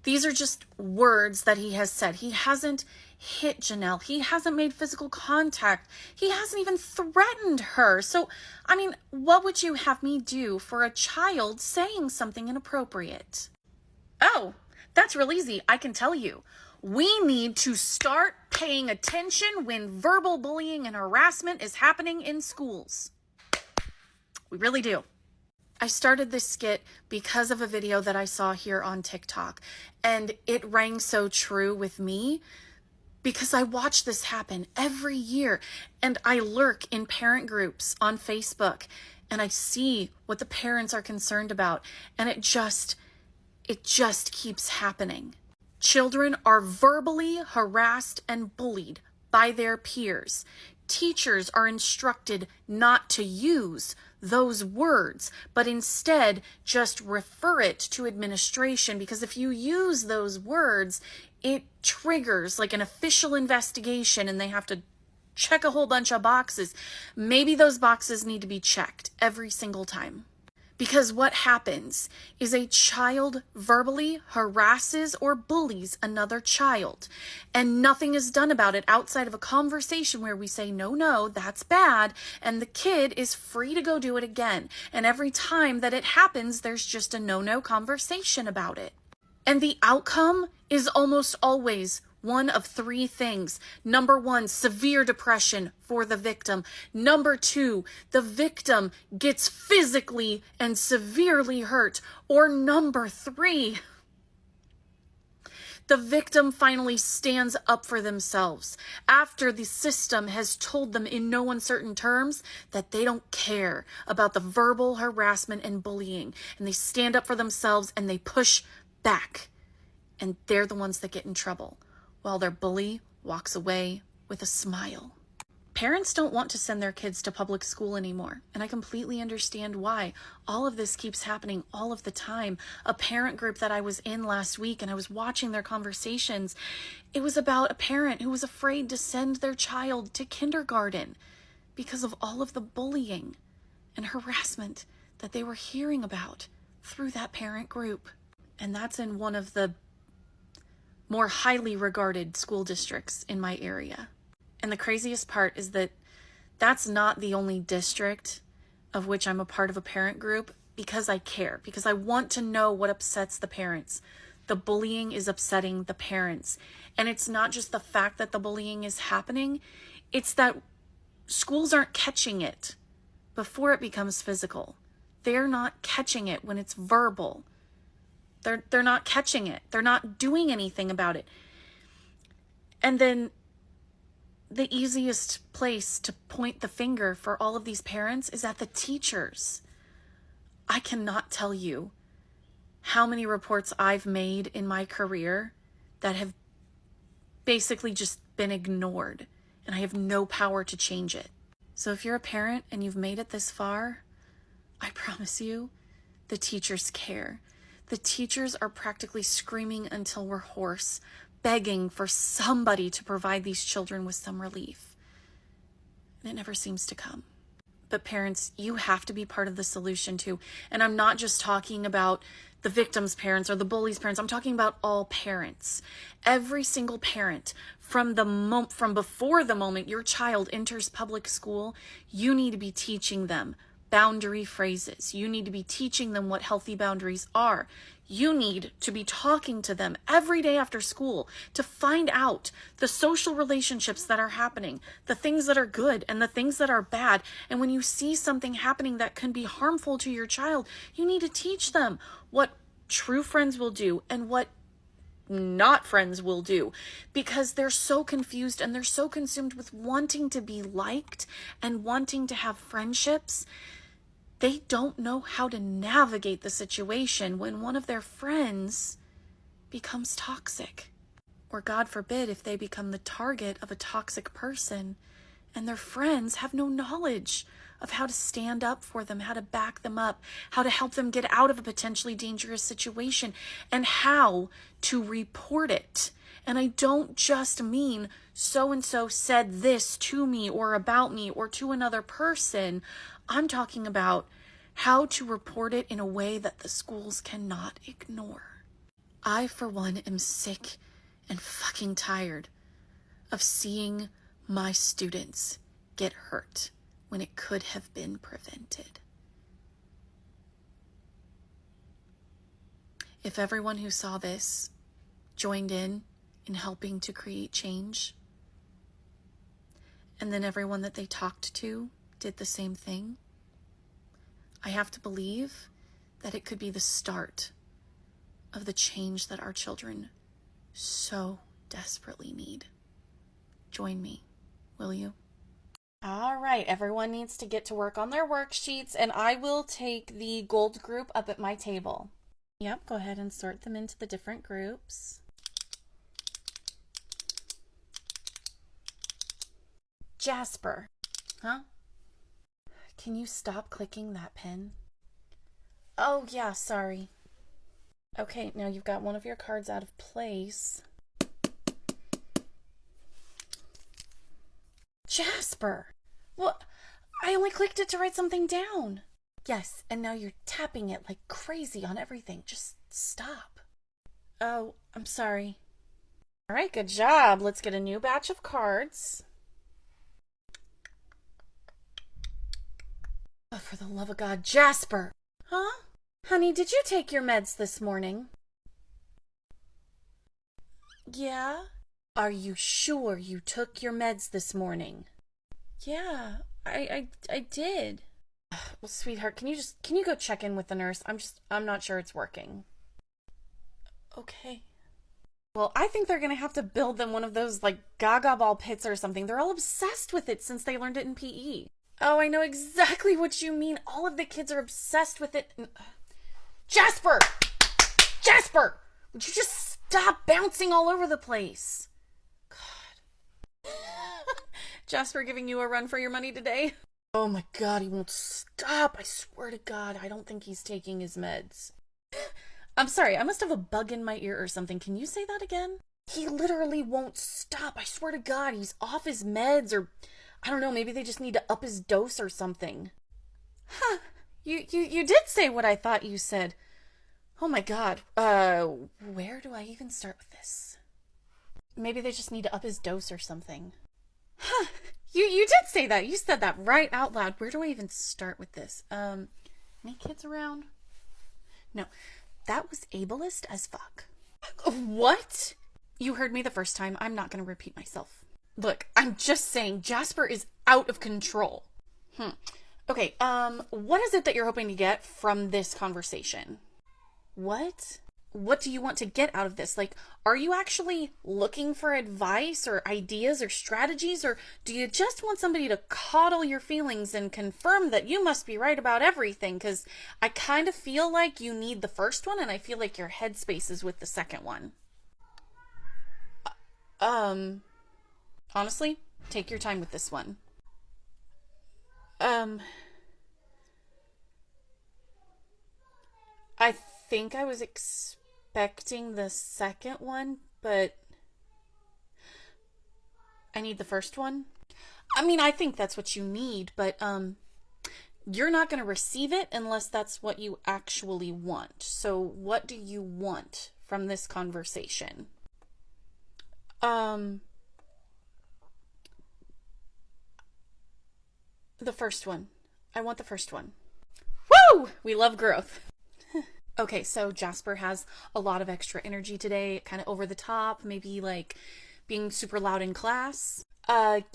these are just words that he has said. He hasn't hit Janelle. He hasn't made physical contact. He hasn't even threatened her. So, I mean, what would you have me do for a child saying something inappropriate? Oh, that's real easy. I can tell you. We need to start paying attention when verbal bullying and harassment is happening in schools. We really do. I started this skit because of a video that I saw here on TikTok, and it rang so true with me because I watch this happen every year, and I lurk in parent groups on Facebook, and I see what the parents are concerned about, and it just keeps happening. Children are verbally harassed and bullied by their peers. Teachers are instructed not to use those words, but instead just refer it to administration, because if you use those words, it triggers like an official investigation and they have to check a whole bunch of boxes. Maybe those boxes need to be checked every single time. Because what happens is a child verbally harasses or bullies another child, and nothing is done about it outside of a conversation where we say, no, that's bad, and the kid is free to go do it again. And every time that it happens, there's just a no conversation about it. And the outcome is almost always one of three things. Number one, severe depression for the victim. Number two, the victim gets physically and severely hurt. Or number three, the victim finally stands up for themselves after the system has told them in no uncertain terms that they don't care about the verbal harassment and bullying. And they stand up for themselves and they push back. And they're the ones that get in trouble, while their bully walks away with a smile. Parents don't want to send their kids to public school anymore, and I completely understand why. All of this keeps happening all of the time. A parent group that I was in last week, and I was watching their conversations, it was about a parent who was afraid to send their child to kindergarten because of all of the bullying and harassment that they were hearing about through that parent group. And that's in one of the more highly regarded school districts in my area. And the craziest part is that that's not the only district of which I'm a part of a parent group, because I care, because I want to know what upsets the parents. The bullying is upsetting the parents. And it's not just the fact that the bullying is happening, it's that schools aren't catching it before it becomes physical. They're not catching it when it's verbal. They're not catching it. They're not doing anything about it. And then the easiest place to point the finger for all of these parents is at the teachers. I cannot tell you how many reports I've made in my career that have basically just been ignored, and I have no power to change it. So if you're a parent and you've made it this far, I promise you, the teachers care. The teachers are practically screaming until we're hoarse, begging for somebody to provide these children with some relief. And it never seems to come. But parents, you have to be part of the solution too. And I'm not just talking about the victim's parents or the bully's parents. I'm talking about all parents. Every single parent, from before the moment your child enters public school, you need to be teaching them boundary phrases. You need to be teaching them what healthy boundaries are. You need to be talking to them every day after school to find out the social relationships that are happening, the things that are good and the things that are bad. And when you see something happening that can be harmful to your child, you need to teach them what true friends will do and what not friends will do, because they're so confused and they're so consumed with wanting to be liked and wanting to have friendships. They don't know how to navigate the situation when one of their friends becomes toxic, or God forbid, if they become the target of a toxic person and their friends have no knowledge of how to stand up for them, how to back them up, how to help them get out of a potentially dangerous situation, and how to report it. And I don't just mean so-and-so said this to me or about me or to another person. I'm talking about how to report it in a way that the schools cannot ignore. I, for one, am sick and fucking tired of seeing my students get hurt when it could have been prevented. If everyone who saw this joined in helping to create change, and then everyone that they talked to did the same thing, I have to believe that it could be the start of the change that our children so desperately need. Join me, will you? All right, everyone needs to get to work on their worksheets, and I will take the gold group up at my table. Yep, go ahead and sort them into the different groups. Jasper. Huh? Can you stop clicking that pen? Oh, yeah, sorry. Okay, now you've got one of your cards out of place. Jasper! What? I only clicked it to write something down. Yes, and now you're tapping it like crazy on everything. Just stop. Oh, I'm sorry. All right, good job. Let's get a new batch of cards. Oh, for the love of God, Jasper! Huh? Honey, did you take your meds this morning? Yeah? Are you sure you took your meds this morning? Yeah, I did. Well, sweetheart, can you go check in with the nurse? I'm not sure it's working. Okay. Well, I think they're gonna have to build them one of those, like, gaga ball pits or something. They're all obsessed with it since they learned it in PE. Oh, I know exactly what you mean. All of the kids are obsessed with it. Jasper! Jasper! Would you just stop bouncing all over the place? God. Jasper giving you a run for your money today? Oh my God, he won't stop. I swear to God, I don't think he's taking his meds. I'm sorry, I must have a bug in my ear or something. Can you say that again? He literally won't stop. I swear to God, he's off his meds, or I don't know, maybe they just need to up his dose or something. Huh, you did say what I thought you said. Oh my God, where do I even start with this? Maybe they just need to up his dose or something. Huh, you did say that. You said that right out loud. Where do I even start with this? Any kids around? No, that was ableist as fuck. What? You heard me the first time. I'm not going to repeat myself. Look, I'm just saying Jasper is out of control. Okay, what is it that you're hoping to get from this conversation? What? What do you want to get out of this? Like, are you actually looking for advice or ideas or strategies, or do you just want somebody to coddle your feelings and confirm that you must be right about everything? Because I kind of feel like you need the first one, and I feel like your headspace is with the second one. Honestly, take your time with this one. I think I was expecting the second one, but I need the first one. I mean, I think that's what you need, but you're not going to receive it unless that's what you actually want. So what do you want from this conversation? The first one. I want the first one. Woo! We love growth. Okay, so Jasper has a lot of extra energy today, kind of over the top, maybe like being super loud in class.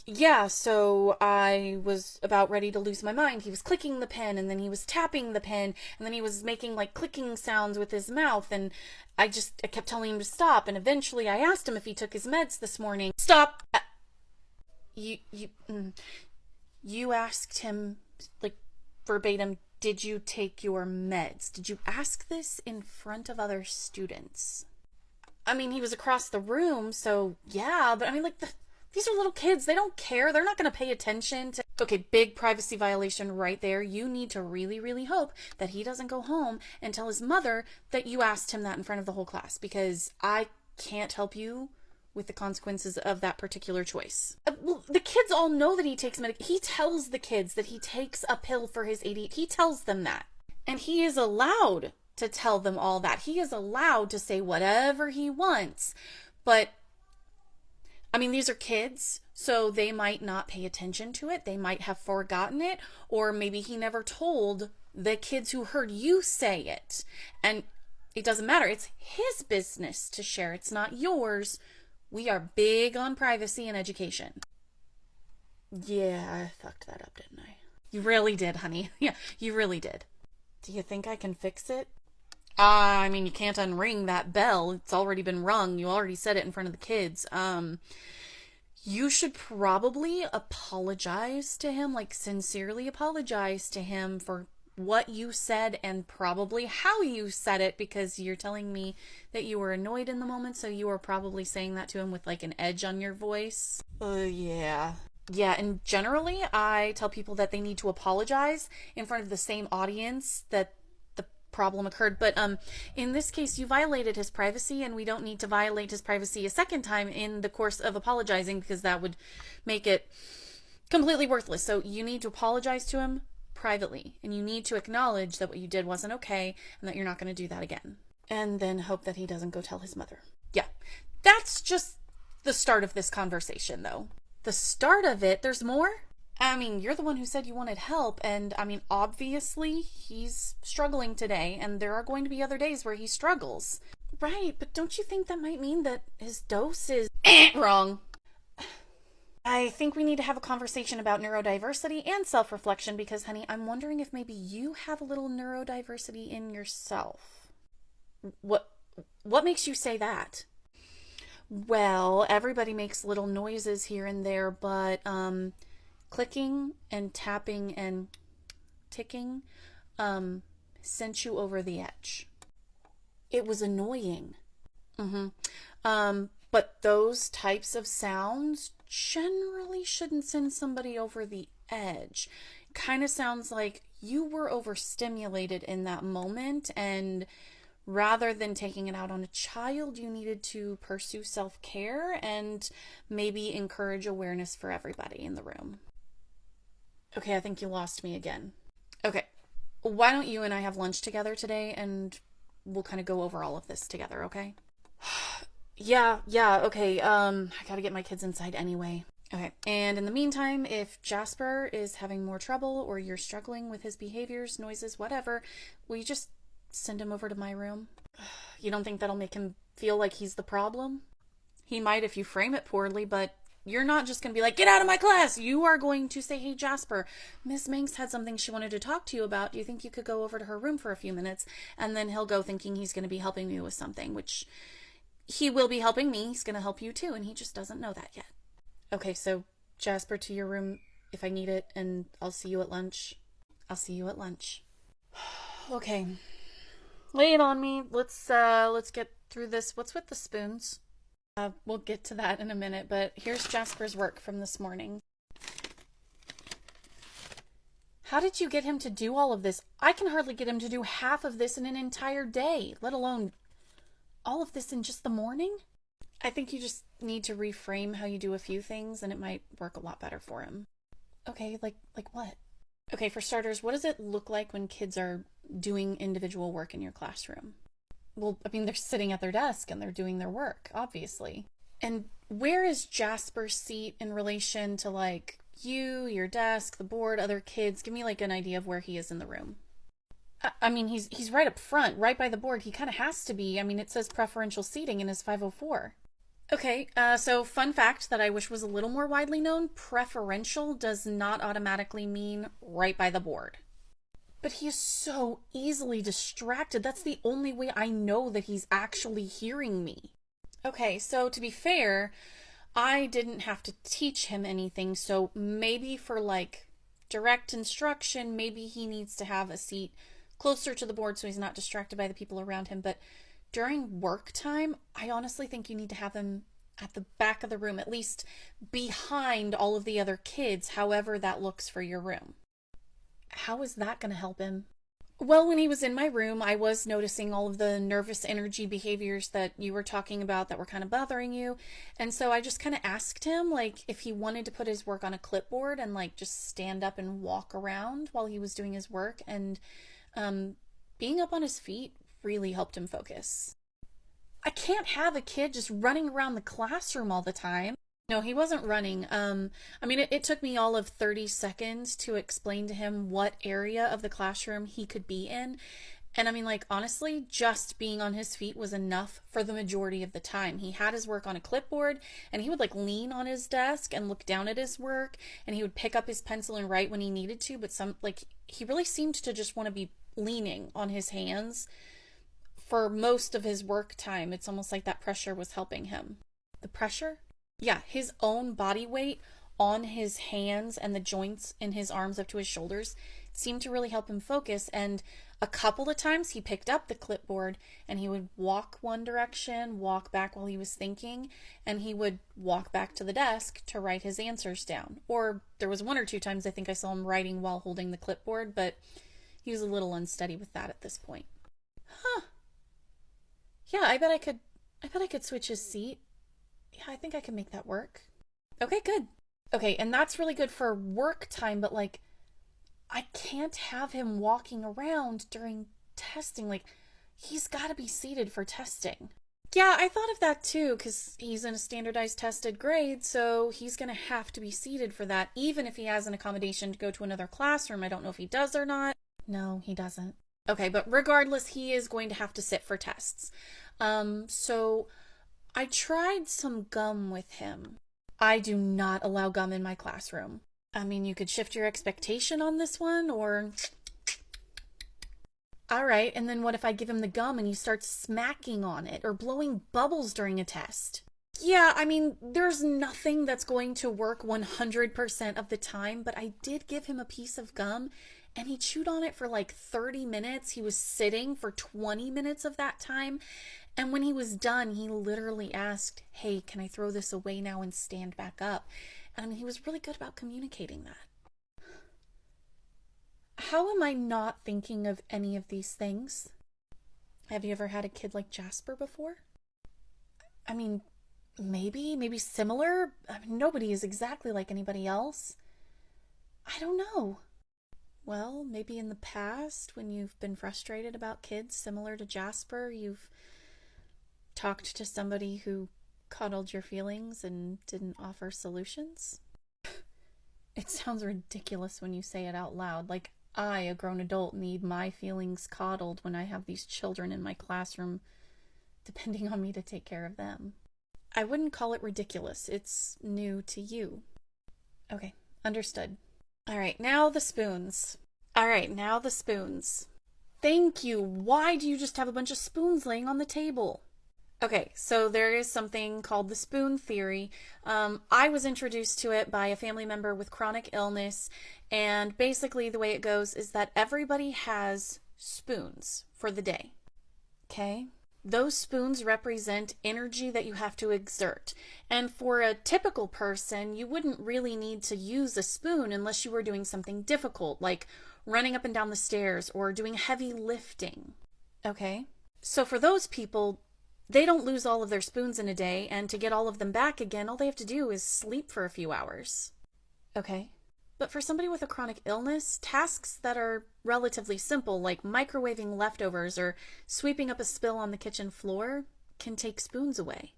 Yeah, so I was about ready to lose my mind. He was clicking the pen, and then he was tapping the pen, and then he was making like clicking sounds with his mouth, and I kept telling him to stop, and eventually I asked him if he took his meds this morning. Stop! You asked him, like, verbatim, did you take your meds? Did you ask this in front of other students? I mean, he was across the room, so yeah, but I mean, like, these are little kids. They don't care. They're not going to pay attention to... Okay, big privacy violation right there. You need to really, really hope that he doesn't go home and tell his mother that you asked him that in front of the whole class, because I can't help you with the consequences of that particular choice. Well, the kids all know that he takes medication. He tells the kids that he takes a pill for his ADHD. He tells them that. And he is allowed to tell them all that. He is allowed to say whatever he wants. But, I mean, these are kids, so they might not pay attention to it. They might have forgotten it. Or maybe he never told the kids who heard you say it. And it doesn't matter. It's his business to share. It's not yours. We are big on privacy and education. Yeah, I fucked that up, didn't I? You really did, honey. Yeah, you really did. Do you think I can fix it? I mean, you can't unring that bell. It's already been rung. You already said it in front of the kids. You should probably apologize to him, like sincerely apologize to him for what you said and probably how you said it, because you're telling me that you were annoyed in the moment, so you were probably saying that to him with like an edge on your voice. Yeah. Yeah, and generally I tell people that they need to apologize in front of the same audience that the problem occurred. But in this case, you violated his privacy, and we don't need to violate his privacy a second time in the course of apologizing, because that would make it completely worthless. So you need to apologize to him privately, and you need to acknowledge that what you did wasn't okay and that you're not going to do that again. And then hope that he doesn't go tell his mother. Yeah, that's just the start of this conversation, though. The start of it, there's more? I mean, you're the one who said you wanted help, and I mean, obviously he's struggling today, and there are going to be other days where he struggles. Right, but don't you think that might mean that his dose is wrong? I think we need to have a conversation about neurodiversity and self-reflection, because, honey, I'm wondering if maybe you have a little neurodiversity in yourself. What makes you say that? Well, everybody makes little noises here and there, but clicking and tapping and ticking sent you over the edge. It was annoying. But those types of sounds generally shouldn't send somebody over the edge. It kind of sounds like you were overstimulated in that moment, and rather than taking it out on a child, you needed to pursue self-care and maybe encourage awareness for everybody in the room. Okay, I think you lost me again. Okay, why don't you and I have lunch together today, and we'll kind of go over all of this together, okay? Yeah, okay, I gotta get my kids inside anyway. Okay, and in the meantime, if Jasper is having more trouble, or you're struggling with his behaviors, noises, whatever, will you just send him over to my room? You don't think that'll make him feel like he's the problem? He might if you frame it poorly, but you're not just gonna be like, get out of my class! You are going to say, hey Jasper, Miss Manx had something she wanted to talk to you about. Do you think you could go over to her room for a few minutes? And then he'll go thinking he's gonna be helping me with something, which he will be helping me. He's gonna help you too, and he just doesn't know that yet. Okay, so Jasper, to your room if I need it, and I'll see you at lunch. I'll see you at lunch. Okay. Lay it on me. Let's get through this. What's with the spoons? We'll get to that in a minute, but here's Jasper's work from this morning. How did you get him to do all of this? I can hardly get him to do half of this in an entire day, let alone all of this in just the morning. I think you just need to reframe how you do a few things, and it might work a lot better for him. Okay, like what? Okay, for starters, what does it look like when kids are doing individual work in your classroom? Well, I mean, they're sitting at their desk and they're doing their work, obviously. And where is Jasper's seat in relation to, like, you, your desk, the board, other kids? Give me, like, an idea of where he is in the room. I mean, he's right up front, right by the board. He kind of has to be. I mean, it says preferential seating in his 504. Okay, so fun fact that I wish was a little more widely known, preferential does not automatically mean right by the board. But he is so easily distracted. That's the only way I know that he's actually hearing me. Okay, so to be fair, I didn't have to teach him anything, so maybe for like direct instruction, maybe he needs to have a seat closer to the board so he's not distracted by the people around him. But during work time, I honestly think you need to have him at the back of the room, at least behind all of the other kids, however that looks for your room. How is that going to help him? Well, when he was in my room, I was noticing all of the nervous energy behaviors that you were talking about that were kind of bothering you. And so I just kind of asked him, like, if he wanted to put his work on a clipboard and, like, just stand up and walk around while he was doing his work. And being up on his feet really helped him focus. I can't have a kid just running around the classroom all the time. No, he wasn't running. I mean, it took me all of 30 seconds to explain to him what area of the classroom he could be in. And I mean, like, honestly, just being on his feet was enough for the majority of the time. He had his work on a clipboard, and he would, like, lean on his desk and look down at his work, and he would pick up his pencil and write when he needed to, but he really seemed to just want to be leaning on his hands for most of his work time. It's almost like that pressure was helping him. The pressure? Yeah, his own body weight on his hands and the joints in his arms up to his shoulders seemed to really help him focus. And a couple of times he picked up the clipboard and he would walk one direction, walk back while he was thinking, and he would walk back to the desk to write his answers down. Or there was one or two times I think I saw him writing while holding the clipboard, but he was a little unsteady with that at this point. Huh. Yeah, I bet I could switch his seat. Yeah, I think I can make that work. Okay, good. Okay, and that's really good for work time, but like, I can't have him walking around during testing. Like, he's got to be seated for testing. Yeah, I thought of that too, because he's in a standardized tested grade, so he's going to have to be seated for that, even if he has an accommodation to go to another classroom. I don't know if he does or not. No, he doesn't. Okay, but regardless, he is going to have to sit for tests. So I tried some gum with him. I do not allow gum in my classroom. I mean, you could shift your expectation on this one, or... All right, and then what if I give him the gum and he starts smacking on it or blowing bubbles during a test? Yeah, I mean, there's nothing that's going to work 100% of the time, but I did give him a piece of gum and he chewed on it for like 30 minutes. He was sitting for 20 minutes of that time. And when he was done, he literally asked, "Hey, can I throw this away now and stand back up?" And I mean, he was really good about communicating that. How am I not thinking of any of these things? Have you ever had a kid like Jasper before? I mean, maybe similar. I mean, nobody is exactly like anybody else. I don't know. Well, maybe in the past, when you've been frustrated about kids similar to Jasper, you've talked to somebody who coddled your feelings and didn't offer solutions? It sounds ridiculous when you say it out loud. Like I, a grown adult, need my feelings coddled when I have these children in my classroom depending on me to take care of them. I wouldn't call it ridiculous. It's new to you. Okay, understood. All right, now the spoons. Thank you. Why do you just have a bunch of spoons laying on the table? Okay, so there is something called the spoon theory. I was introduced to it by a family member with chronic illness, and basically the way it goes is that everybody has spoons for the day. Okay? Those spoons represent energy that you have to exert. And for a typical person, you wouldn't really need to use a spoon unless you were doing something difficult, like running up and down the stairs or doing heavy lifting. Okay? So for those people, they don't lose all of their spoons in a day, and to get all of them back again, all they have to do is sleep for a few hours. Okay? But for somebody with a chronic illness, tasks that are relatively simple, like microwaving leftovers or sweeping up a spill on the kitchen floor, can take spoons away.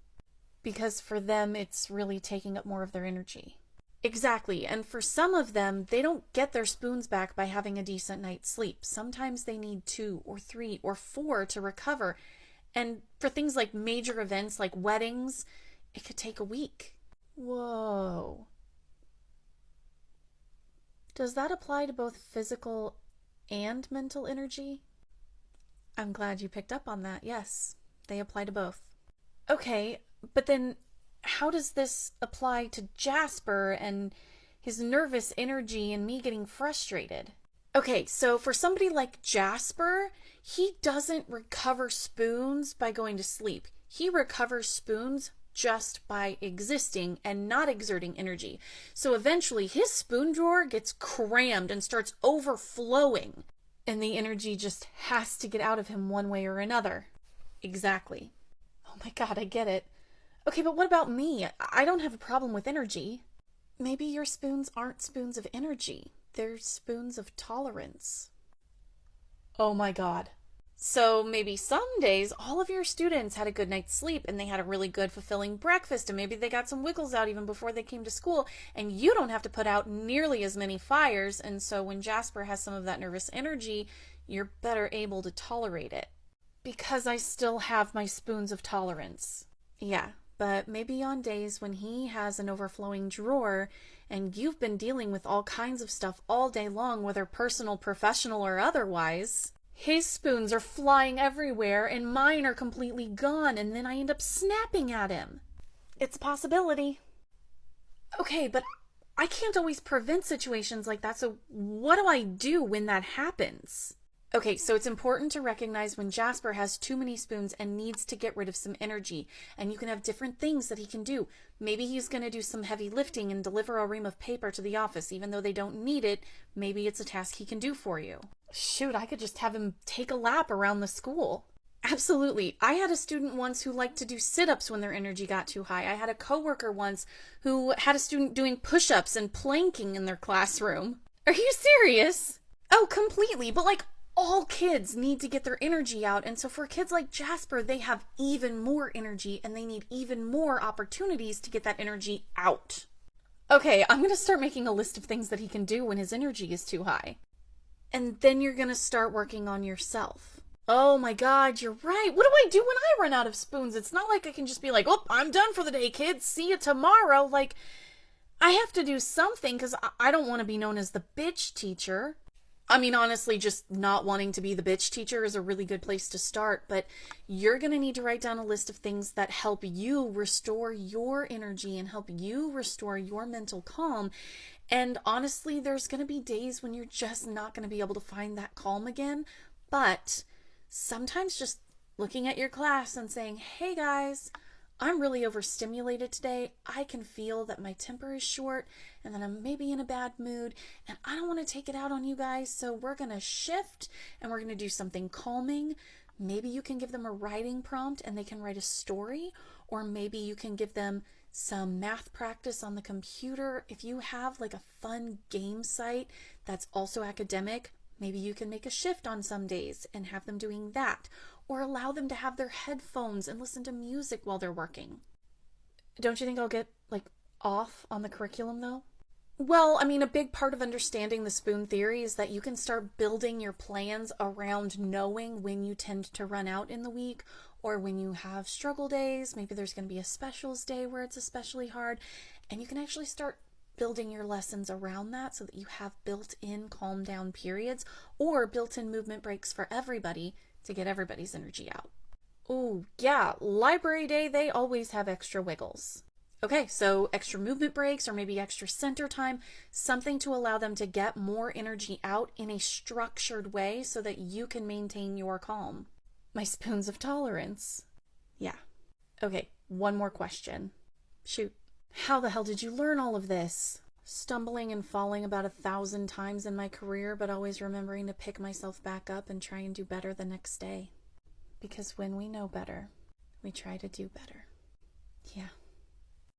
Because for them, it's really taking up more of their energy. Exactly. And for some of them, they don't get their spoons back by having a decent night's sleep. Sometimes they need 2 or 3 or 4 to recover. And for things like major events like weddings, it could take a week. Whoa. Does that apply to both physical and mental energy? I'm glad you picked up on that. Yes, they apply to both. Okay, but then how does this apply to Jasper and his nervous energy and me getting frustrated? Okay, so for somebody like Jasper, he doesn't recover spoons by going to sleep. He recovers spoons just by existing and not exerting energy. So eventually his spoon drawer gets crammed and starts overflowing, and the energy just has to get out of him one way or another. Exactly. Oh my God, I get it. Okay, but what about me? I don't have a problem with energy. Maybe your spoons aren't spoons of energy. They're spoons of tolerance. Oh my God. So maybe some days all of your students had a good night's sleep and they had a really good fulfilling breakfast, and maybe they got some wiggles out even before they came to school, and you don't have to put out nearly as many fires, and so when Jasper has some of that nervous energy, you're better able to tolerate it. Because I still have my spoons of tolerance. Yeah, but maybe on days when he has an overflowing drawer and you've been dealing with all kinds of stuff all day long, whether personal, professional, or otherwise, his spoons are flying everywhere and mine are completely gone, and then I end up snapping at him. It's a possibility. Okay, but I can't always prevent situations like that, so what do I do when that happens? Okay, so it's important to recognize when Jasper has too many spoons and needs to get rid of some energy, and you can have different things that he can do. Maybe he's going to do some heavy lifting and deliver a ream of paper to the office, even though they don't need it. Maybe it's a task he can do for you. Shoot, I could just have him take a lap around the school. Absolutely. I had a student once who liked to do sit-ups when their energy got too high. I had a coworker once who had a student doing push-ups and planking in their classroom. Are you serious? Oh, completely. But like, all kids need to get their energy out, and so for kids like Jasper, they have even more energy and they need even more opportunities to get that energy out. Okay, I'm going to start making a list of things that he can do when his energy is too high. And then you're going to start working on yourself. Oh my God, you're right. What do I do when I run out of spoons? It's not like I can just be like, oh, I'm done for the day, kids. See you tomorrow. Like, I have to do something because I don't want to be known as the bitch teacher. I mean, honestly, just not wanting to be the bitch teacher is a really good place to start, but you're going to need to write down a list of things that help you restore your energy and help you restore your mental calm. And honestly, there's going to be days when you're just not going to be able to find that calm again, but sometimes just looking at your class and saying, hey guys, I'm really overstimulated today. I can feel that my temper is short and that I'm maybe in a bad mood and I don't want to take it out on you guys. So we're going to shift and we're going to do something calming. Maybe you can give them a writing prompt and they can write a story, or maybe you can give them some math practice on the computer. If you have like a fun game site that's also academic, maybe you can make a shift on some days and have them doing that, or allow them to have their headphones and listen to music while they're working. Don't you think I'll get like off on the curriculum though? Well, I mean, a big part of understanding the spoon theory is that you can start building your plans around knowing when you tend to run out in the week, or when you have struggle days. Maybe there's going to be a specials day where it's especially hard, and you can actually start building your lessons around that so that you have built-in calm down periods or built-in movement breaks for everybody to get everybody's energy out. Oh yeah, library day, they always have extra wiggles. Okay, so extra movement breaks or maybe extra center time, something to allow them to get more energy out in a structured way so that you can maintain your calm. My spoons of tolerance. Yeah. Okay, one more question. Shoot. How the hell did you learn all of this? Stumbling and falling about 1,000 times in my career, but always remembering to pick myself back up and try and do better the next day. Because when we know better, we try to do better. Yeah.